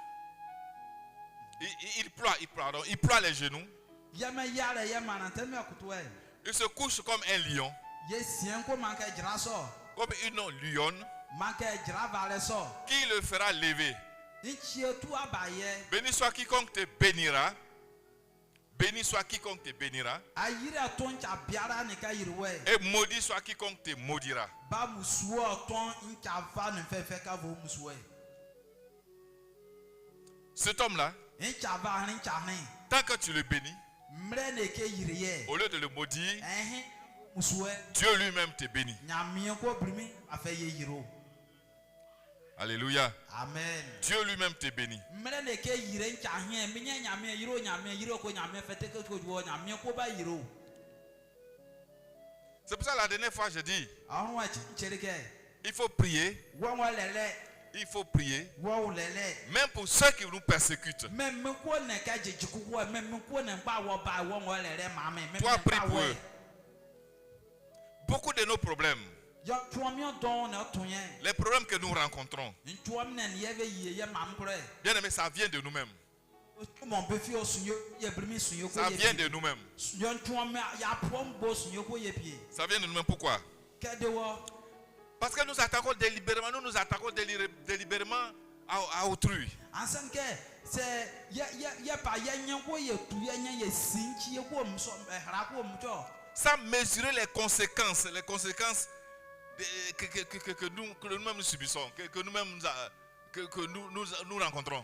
Il ploie les genoux. Il se couche comme un lion. Comme une lionne. Qui le fera lever? Béni soit quiconque te bénira. Béni soit quiconque te bénira. Et maudit soit quiconque te maudira. Cet homme-là, tant que tu le bénis, au lieu de le maudire, Dieu lui-même te bénit. Alléluia. Amen. Dieu lui-même te bénit. C'est pour ça la dernière fois j'ai dit, il faut prier. Il faut prier. Même pour ceux qui nous persécutent. Toi, prie pour eux. Beaucoup de nos problèmes, les problèmes que nous rencontrons, bien aimé, ça vient de nous-mêmes. Ça vient de nous-mêmes. Ça vient de nous-mêmes. Pourquoi? Parce que nous attaquons délibérément à autrui. Sans mesurer les conséquences que nous-mêmes nous subissons, que nous-mêmes nous rencontrons.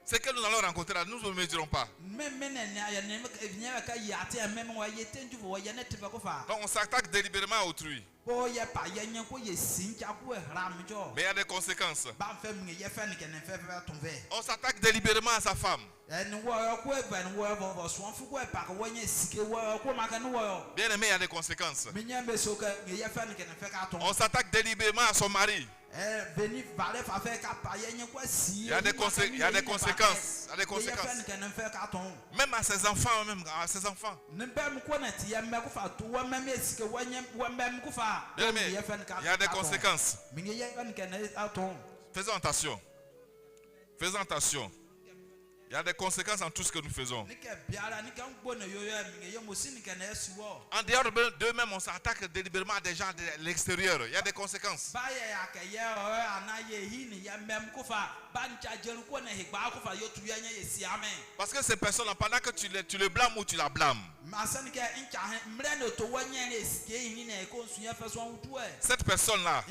Ce que nous allons rencontrer là, nous ne mesurons pas. Donc on s'attaque délibérément à autrui. Mais il y a des conséquences. On s'attaque délibérément à sa femme. Bien aimé, il y a des conséquences. On s'attaque délibérément à son mari. Il y a des conséquences. Même à ses enfants. Bien aimé, il y a des conséquences. Faisons attention. Il y a des conséquences en tout ce que nous faisons. En dehors d'eux-mêmes, on s'attaque délibérément à des gens de l'extérieur. Il y a des conséquences. Parce que ces personnes-là, pendant que tu les blâmes ou tu la blâmes, cette personne-là,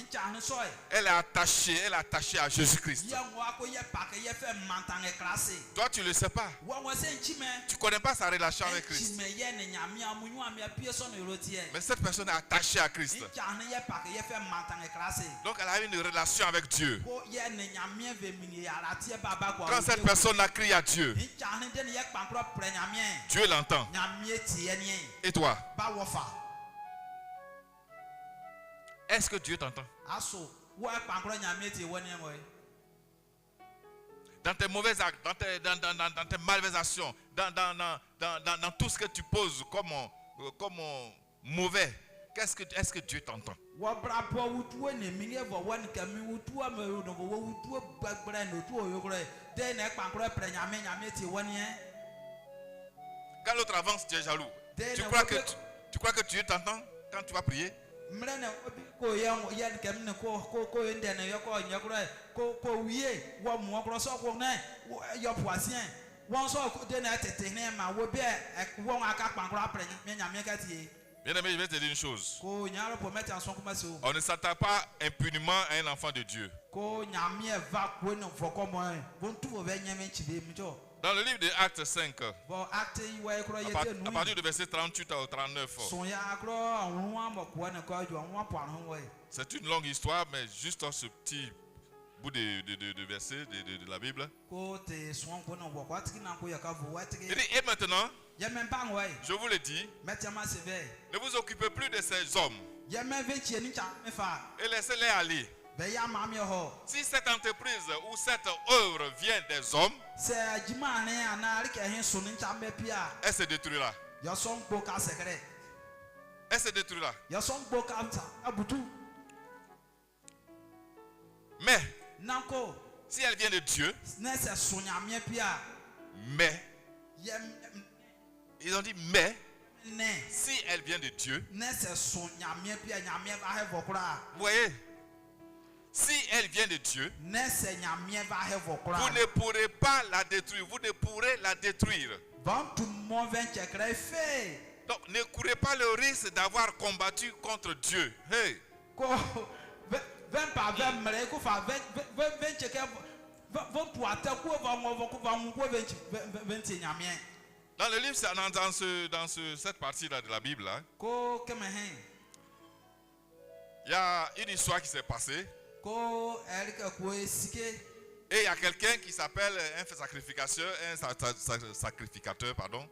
elle est attachée à Jésus-Christ. Toi, tu ne le sais pas. Tu ne connais pas sa relation avec Christ. Mais cette personne est attachée à Christ. Donc elle a une relation avec Dieu. Quand cette personne-là crie à Dieu, Dieu l'entend. Et toi? Est-ce que Dieu t'entend? Dans tes mauvais actes, dans tes malversations, dans tout ce que tu poses comme mauvais, est-ce que Dieu t'entend? Quand l'autre avance, tu es jaloux. Tu crois que Dieu t'entend quand tu vas prier? Bien-aimé, je vais te dire une chose. On ne s'attaque pas impunément à un enfant de Dieu. Dans le livre de Actes 5, à partir du verset 38 au 39, c'est une longue histoire, mais juste ce petit bout de verset de la Bible. Il dit, et maintenant, je vous le dis, ne vous occupez plus de ces hommes et laissez-les aller. Si cette entreprise ou cette œuvre vient des hommes, elle se détruira. Elle se détruira. Mais si elle vient de Dieu, mais ils ont dit mais si elle vient de Dieu, vous voyez, si elle vient de Dieu, vous ne pourrez pas la détruire. Vous ne pourrez la détruire. Donc ne courez pas le risque d'avoir combattu contre Dieu. Hey. Dans le livre, dans cette partie-là de la Bible, là, il y a une histoire qui s'est passée. Et il y a quelqu'un qui s'appelle un sacrificateur, pardon.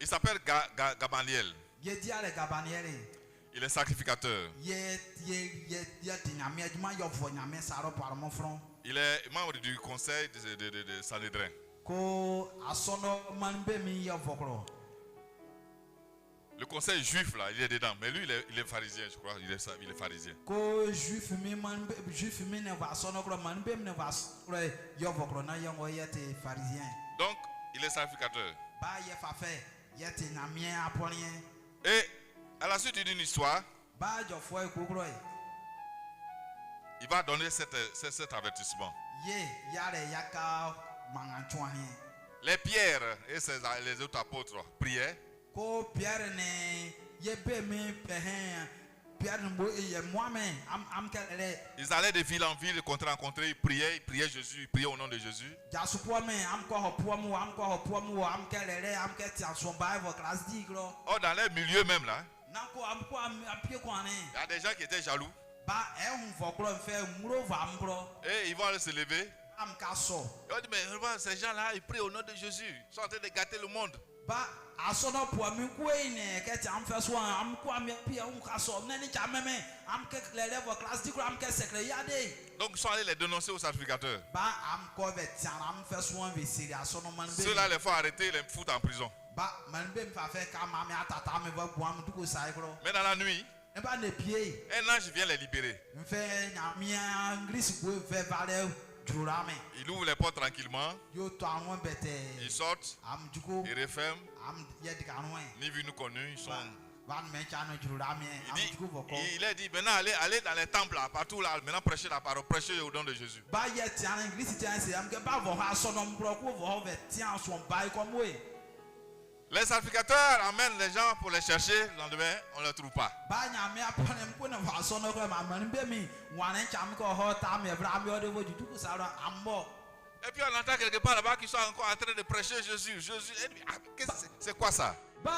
Il s'appelle Gamaliel. Il est sacrificateur. Il est membre du conseil de Sanhédrin. Le conseil juif là, il est dedans, mais lui il est pharisien, je crois, il est pharisien. Donc, il est sacrificateur. Et à la suite d'une histoire, il va donner cet avertissement. Les pierres et les autres apôtres priaient. Ils allaient de ville en ville, contre en contre, ils priaient Jésus, ils priaient au nom de Jésus. Or, dans les milieux même là, il y a des gens qui étaient jaloux. Et ils vont se lever. Ils vont dire, mais ces gens-là, ils prient au nom de Jésus. Ils sont en train de gâter le monde. Donc ils sont allés les dénoncer aux sacrificateurs. Ceux-là les font arrêter, les foutent en prison. Mais dans la nuit, Un ange vient les libérer. Il ouvre les portes tranquillement. Ils sortent. Ils referment. Ni vu nous connus. Ils sont. Il a dit maintenant allez dans les temples là, partout là, maintenant prêchez la parole, prêchez au nom de Jésus. Les sacrificateurs amènent les gens pour les chercher, le lendemain on ne les trouve pas. Et puis on entend quelque part là-bas qu'ils sont encore en train de prêcher Jésus. Jésus, c'est quoi ça? On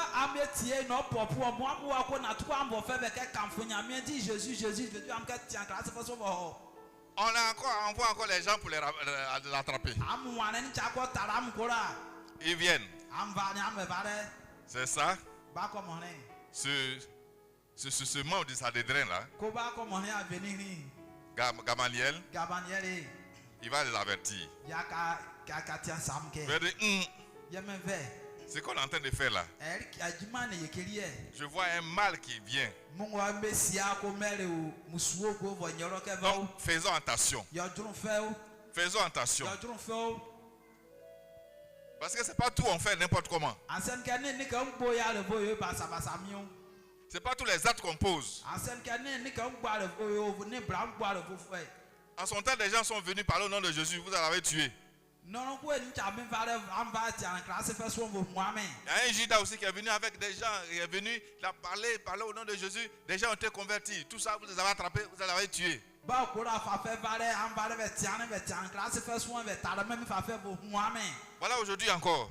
voit encore les gens pour les l'attraper. Ils viennent. C'est ça. Ce membre de Sanhédrin là, Gamaliel, il va les avertir. Il va dire, ce qu'on est en train de faire là, je vois un mal qui vient. Donc faisons attention. Faisons attention. Parce que c'est pas tout on fait n'importe comment. C'est pas tous les actes qu'on pose. En son temps, des gens sont venus parler au nom de Jésus, vous l'avez tué. Il y a un Judas aussi qui est venu avec des gens, il est venu, il a parlé au nom de Jésus, des gens ont été convertis. Tout ça, vous les avez attrapés, vous les avez tués. Voilà aujourd'hui encore.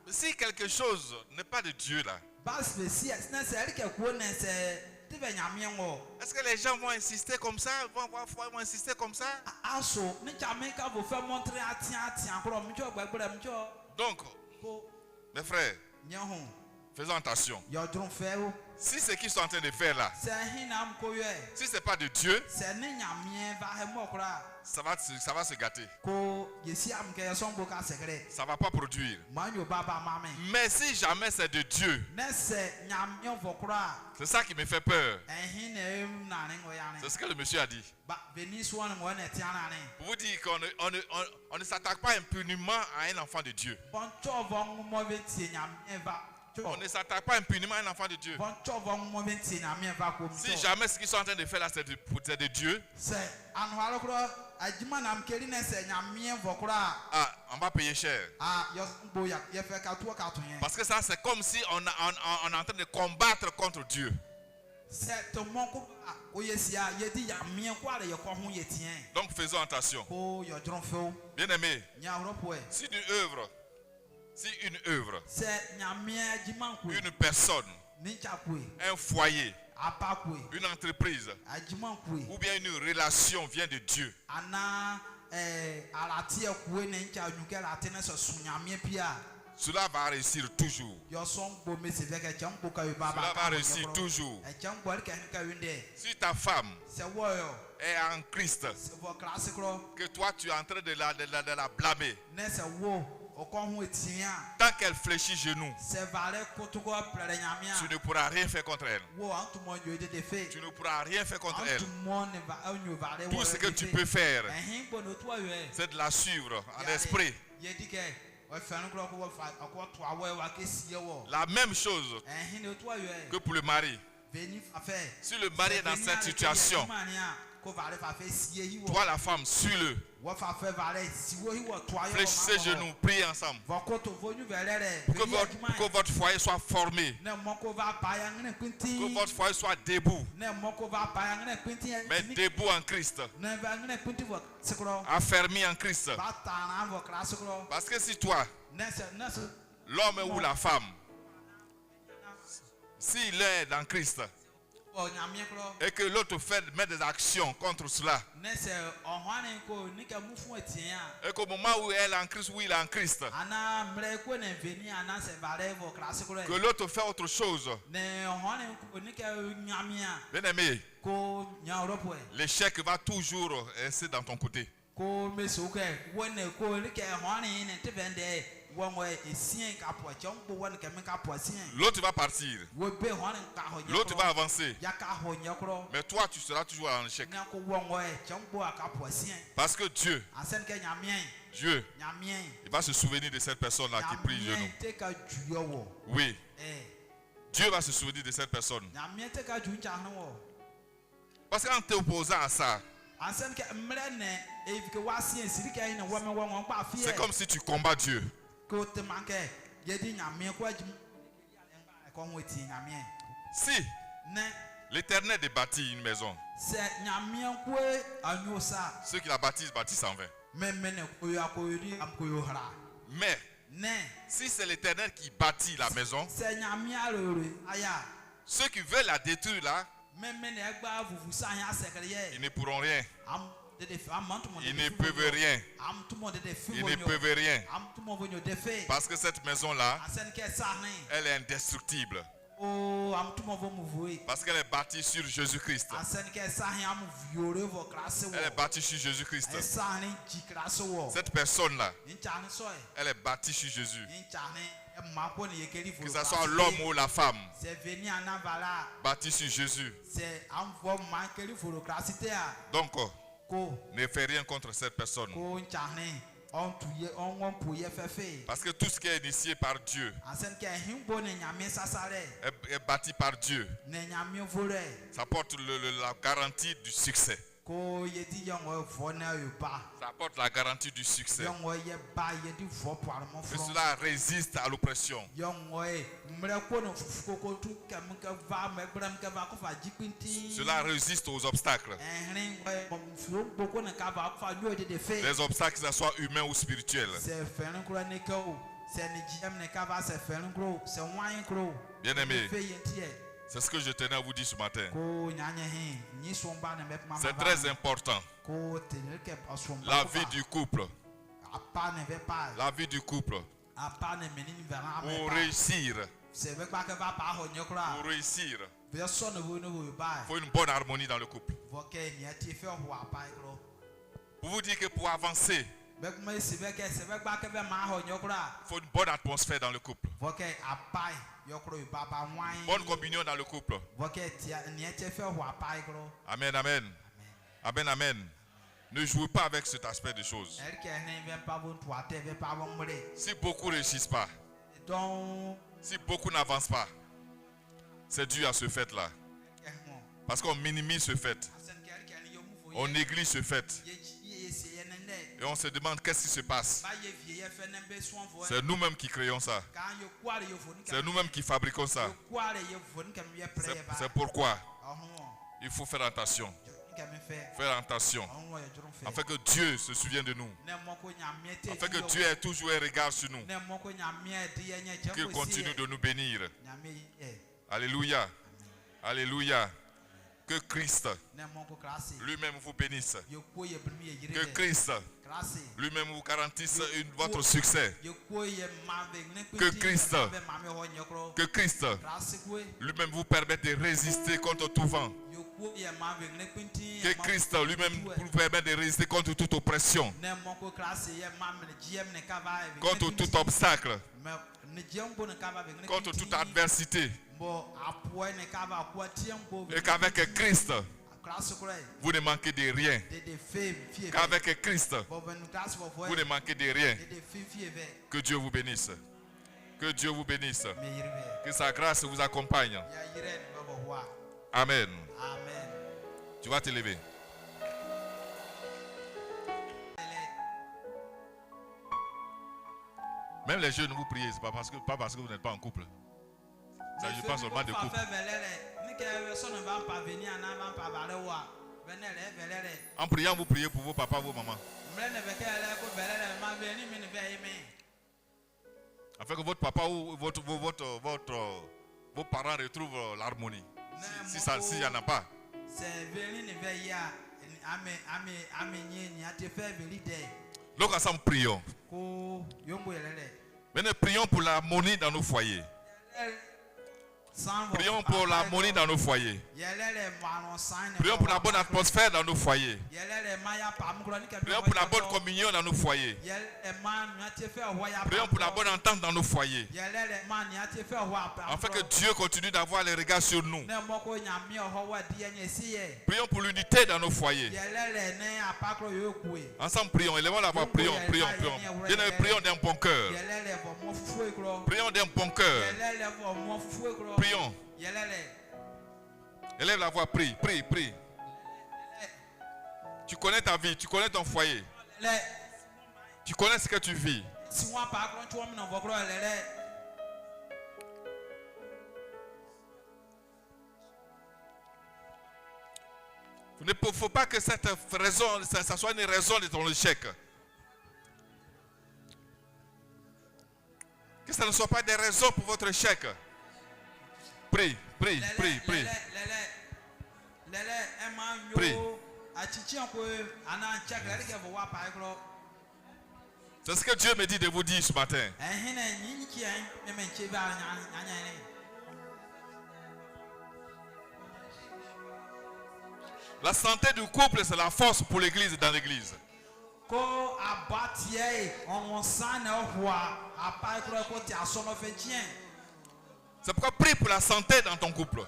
Si quelque chose n'est pas de Dieu là, est-ce que les gens vont insister comme ça? Vont insister comme ça? Donc, mes frères, faisons attention. Si ce qu'ils sont en train de faire là, si ce n'est pas de Dieu, ça va se gâter. Ça ne va pas produire. Mais si jamais c'est de Dieu, c'est ça qui me fait peur. C'est ce que le monsieur a dit. Pour vous dire qu'on ne s'attaque pas impunément à un enfant de Dieu. On ne s'attaque pas impunément à un enfant de Dieu. Si jamais ce qu'ils sont en train de faire là, c'est de Dieu, on va payer cher. Parce que ça, c'est comme si on est en train de combattre contre Dieu. Donc faisons attention. Bien aimé, si une œuvre, une personne, un foyer, une entreprise, ou bien une relation vient de Dieu, cela va réussir toujours. Cela va réussir toujours. Si ta femme est en Christ, que toi tu es en train de la blâmer, tant qu'elle fléchit genoux, tu ne pourras rien faire contre elle. Tu ne pourras rien faire contre elle. Tout ce que tu peux faire, c'est de la suivre en esprit. La même chose que pour le mari. Si le mari est dans cette situation, toi la femme, suis-le. Fléchissez genoux, priez ensemble. Pour que votre foyer soit formé. Que votre foyer soit debout. Mais debout en Christ. Affermi en Christ. Parce que si toi, l'homme ou la femme, s'il est dans Christ, et que l'autre met des actions contre cela, et qu'au moment où elle est en Christ, où il est en Christ, que l'autre fait autre chose, bien aimé, l'échec va toujours rester dans ton côté. L'autre va partir. L'autre va avancer. Mais toi, tu seras toujours en échec. Parce que Dieu, il va se souvenir de cette personne-là qui prie genou. Oui. Dieu va se souvenir de cette personne. Parce qu'en t'opposant à ça, c'est comme si tu combats Dieu. Si l'Éternel bâtit une maison, ceux qui la bâtissent en vain. Mais si c'est l'Éternel qui bâtit la maison, ceux qui veulent la détruire là, ils ne pourront rien. Ils ne peuvent rien. Ils ne peuvent rien. Parce que cette maison-là, elle est indestructible. Parce qu'elle est bâtie sur Jésus-Christ. Elle est bâtie sur Jésus-Christ. Cette personne-là, elle est bâtie sur Jésus. Que ce soit l'homme ou la femme, bâtie sur Jésus. Donc, ne fais rien contre cette personne. Parce que tout ce qui est initié par Dieu est bâti par Dieu. Ça apporte la garantie du succès. Ça apporte la garantie du succès. Et cela résiste à l'oppression. Cela résiste aux obstacles. Les obstacles, que ce soit humains ou spirituels. Bien aimé, c'est ce que je tenais à vous dire ce matin. C'est très important. La vie du couple. La vie du couple. Pour réussir. Pour réussir. Il faut une bonne harmonie dans le couple. Pour vous dire que pour avancer, il faut une bonne atmosphère dans le couple. Bonne communion dans le couple. Amen, amen. Amen, amen. Ne jouez pas avec cet aspect des choses. Si beaucoup ne réussissent pas, si beaucoup n'avancent pas, c'est dû à ce fait-là. Parce qu'on minimise ce fait. On néglige ce fait. Et on se demande qu'est-ce qui se passe. C'est nous-mêmes qui créons ça. C'est nous-mêmes qui fabriquons ça. C'est pourquoi il faut faire attention. Faire attention. Afin que Dieu se souvienne de nous. Afin que Dieu ait toujours un regard sur nous. Qu'il continue de nous bénir. Alléluia. Alléluia. Que Christ lui-même vous bénisse. Que Christ lui-même vous garantisse votre succès. Que Christ lui-même vous permette de résister contre tout vent. Que Christ lui-même vous permette de résister contre toute oppression. Contre tout obstacle. Contre toute adversité. Et qu'avec Christ, vous ne manquez de rien. Qu'avec Christ, vous ne manquez de rien. Que Dieu vous bénisse. Que Dieu vous bénisse. Que sa grâce vous accompagne. Amen. Tu vas te lever. Même les jeunes, vous priez, c'est pas parce que vous n'êtes pas en couple. Ça, je parle seulement de couple. En priant, vous priez pour vos papas, vos mamans. Afin que votre papa ou vos parents retrouvent l'harmonie. S'il n'y en a pas. Donc ensemble prions. Maintenant prions pour l'harmonie dans nos foyers. Prions pour l'harmonie dans nos foyers. Prions pour la bonne atmosphère dans nos foyers. Prions pour la bonne communion dans nos foyers. Prions pour la bonne entente dans nos foyers. Afin que Dieu continue d'avoir les regards sur nous. Prions pour l'unité dans nos foyers. Ensemble, prions. Élevons la voix. Prions. Bien-aimés, prions d'un bon cœur. Prions d'un bon cœur. Prions. Élève la voix, prie. Tu connais ta vie, tu connais ton foyer. Tu connais ce que tu vis. Il ne faut pas que cette raison, ça soit une raison de ton échec. Que ça ne soit pas des raisons pour votre échec. Prie. Prie. C'est ce que Dieu me dit de vous dire ce matin. La santé du couple, c'est la force pour l'église et dans l'église. C'est pourquoi prie pour la santé dans ton couple.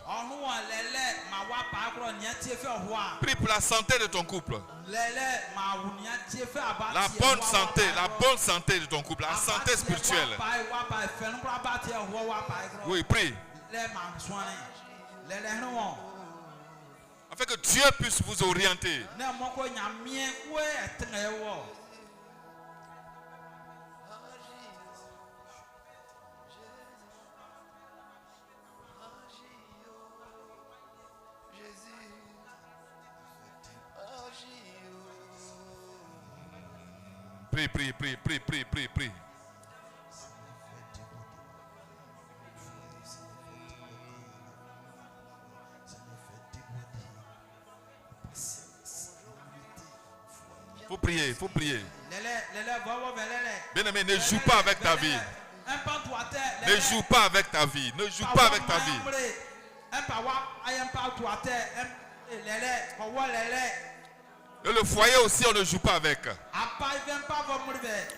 Prie pour la santé de ton couple. La bonne santé de ton couple, la santé spirituelle. Oui, prie. Afin que Dieu puisse vous orienter. Prie. Faut prier. Bien-aimé, ne joue pas avec ta vie. Ne joue pas avec ta vie. Et le foyer aussi, on ne joue pas avec.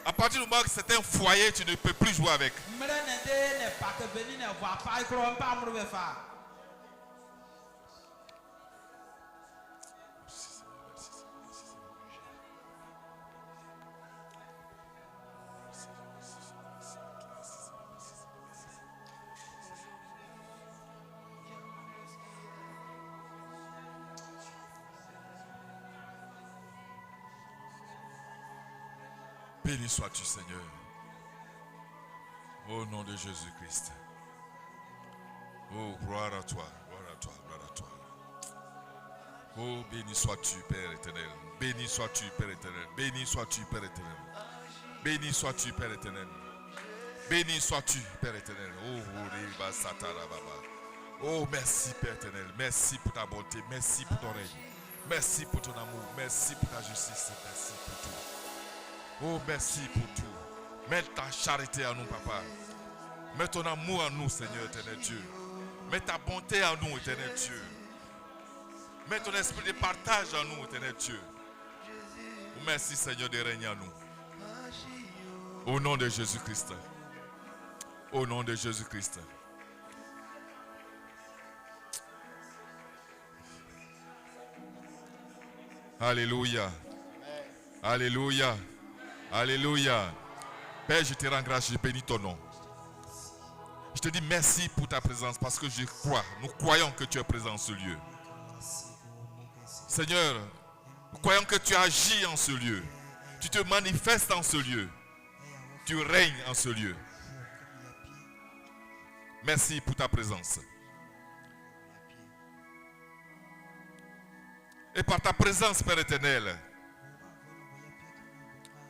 À partir du moment que c'est un foyer, tu ne peux plus jouer avec. Béni sois-tu, Seigneur. Au nom de Jésus-Christ. Oh, gloire à toi. Oh, béni sois-tu, Père éternel. Béni sois-tu, Père éternel. Béni sois-tu, Père éternel. Béni sois-tu, Père éternel. Béni sois-tu, Père éternel. Oh, merci, Père éternel. Merci pour ta bonté. Merci pour ton règne. Merci pour ton amour. Merci pour ta justice. Merci pour tout. Oh, merci pour tout. Mets ta charité à nous, Papa. Mets ton amour à nous, Seigneur éternel Dieu. Mets ta bonté à nous, éternel Dieu. Mets ton esprit de partage à nous, éternel Dieu. Merci, Seigneur, de régner à nous. Au nom de Jésus-Christ. Au nom de Jésus-Christ. Alléluia. Alléluia. Alléluia. Père, je te rends grâce, je bénis ton nom. Je te dis merci pour ta présence parce que je crois, nous croyons que tu es présent en ce lieu. Seigneur, nous croyons que tu agis en ce lieu. Tu te manifestes en ce lieu. Tu règnes en ce lieu. Merci pour ta présence. Et par ta présence, Père éternel,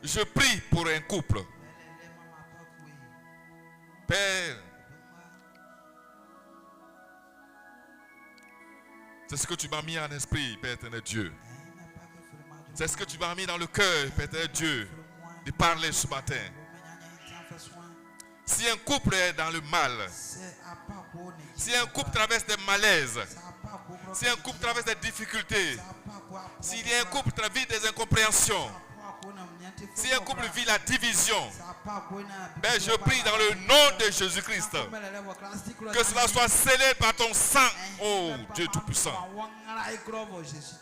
je prie pour un couple. Père, c'est ce que tu m'as mis en esprit, Père éternel Dieu. C'est ce que tu m'as mis dans le cœur, Père éternel Dieu, de parler ce matin. Si un couple est dans le mal, Si un couple traverse des malaises, si un couple traverse des difficultés, s'il y a un couple qui vit des incompréhensions, si un couple vit la division, ben je prie dans le nom de Jésus-Christ que cela soit scellé par ton sang, oh Dieu Tout-Puissant.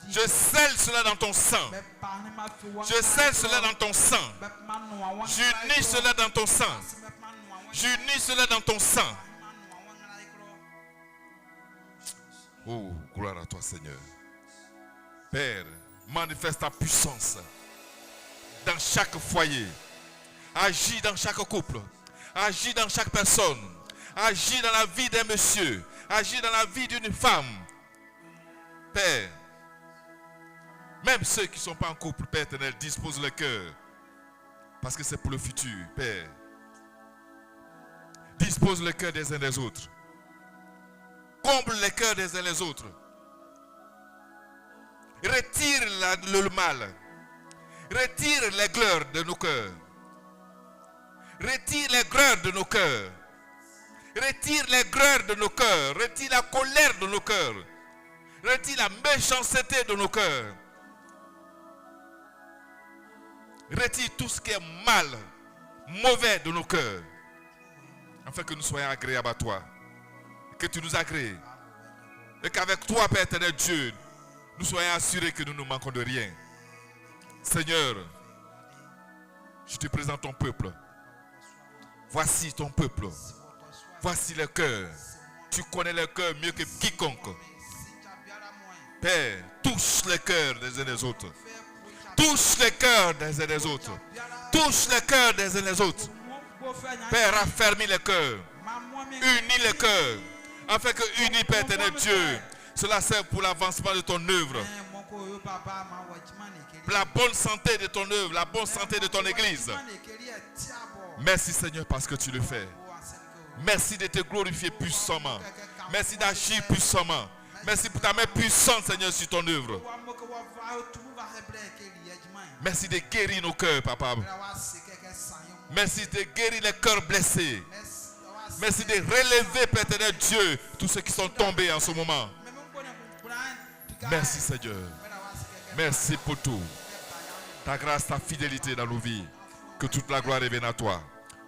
Je scelle cela dans ton sang. Je scelle cela dans ton sang. J'unis cela dans ton sang. J'unis cela dans ton sang. Oh, gloire à toi Seigneur. Père, manifeste ta puissance dans chaque foyer. Agis dans chaque couple. Agis dans chaque personne. Agis dans la vie d'un monsieur. Agis dans la vie d'une femme. Père, même ceux qui ne sont pas en couple, Père éternel, dispose le cœur. Parce que c'est pour le futur, Père. Dispose le cœur des uns des autres. Comble les cœurs des uns des autres. Retire le mal. Retire les gleurs de nos cœurs. Retire les gleurs de nos cœurs. Retire les gleurs de nos cœurs. Retire la colère de nos cœurs. Retire la méchanceté de nos cœurs. Retire tout ce qui est mal, mauvais de nos cœurs. Afin que nous soyons agréables à toi. Que tu nous agrées. Et qu'avec toi, Père éternel Dieu, nous soyons assurés que nous ne manquons de rien. Seigneur, je te présente ton peuple. Voici ton peuple. Voici le cœur. Tu connais le cœur mieux que quiconque. Père, touche le cœur des uns des autres. Touche le cœur des uns des autres. Touche le cœur des uns des autres. Père, raffermis le cœur. Unis le cœur. Afin que unis, Père éternel Dieu, cela sert pour l'avancement de ton œuvre. Pour la bonne santé de ton œuvre, la bonne santé de ton église. Merci Seigneur parce que tu le fais. Merci de te glorifier puissamment. Merci d'agir puissamment. Merci pour ta main puissante Seigneur sur ton œuvre. Merci de guérir nos cœurs, Papa. Merci de guérir les cœurs blessés. Merci de relever, Père éternel Dieu, tous ceux qui sont tombés en ce moment. Merci Seigneur. Merci pour tout. Ta grâce, ta fidélité dans nos vies. Que toute la gloire revienne à toi.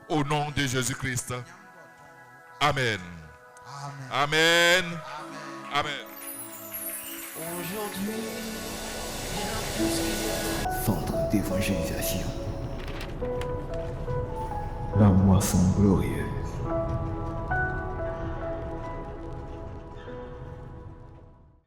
Au nom de Jésus-Christ. Amen. Amen. Amen. Aujourd'hui, centre d'évangélisation. La moisson glorieuse.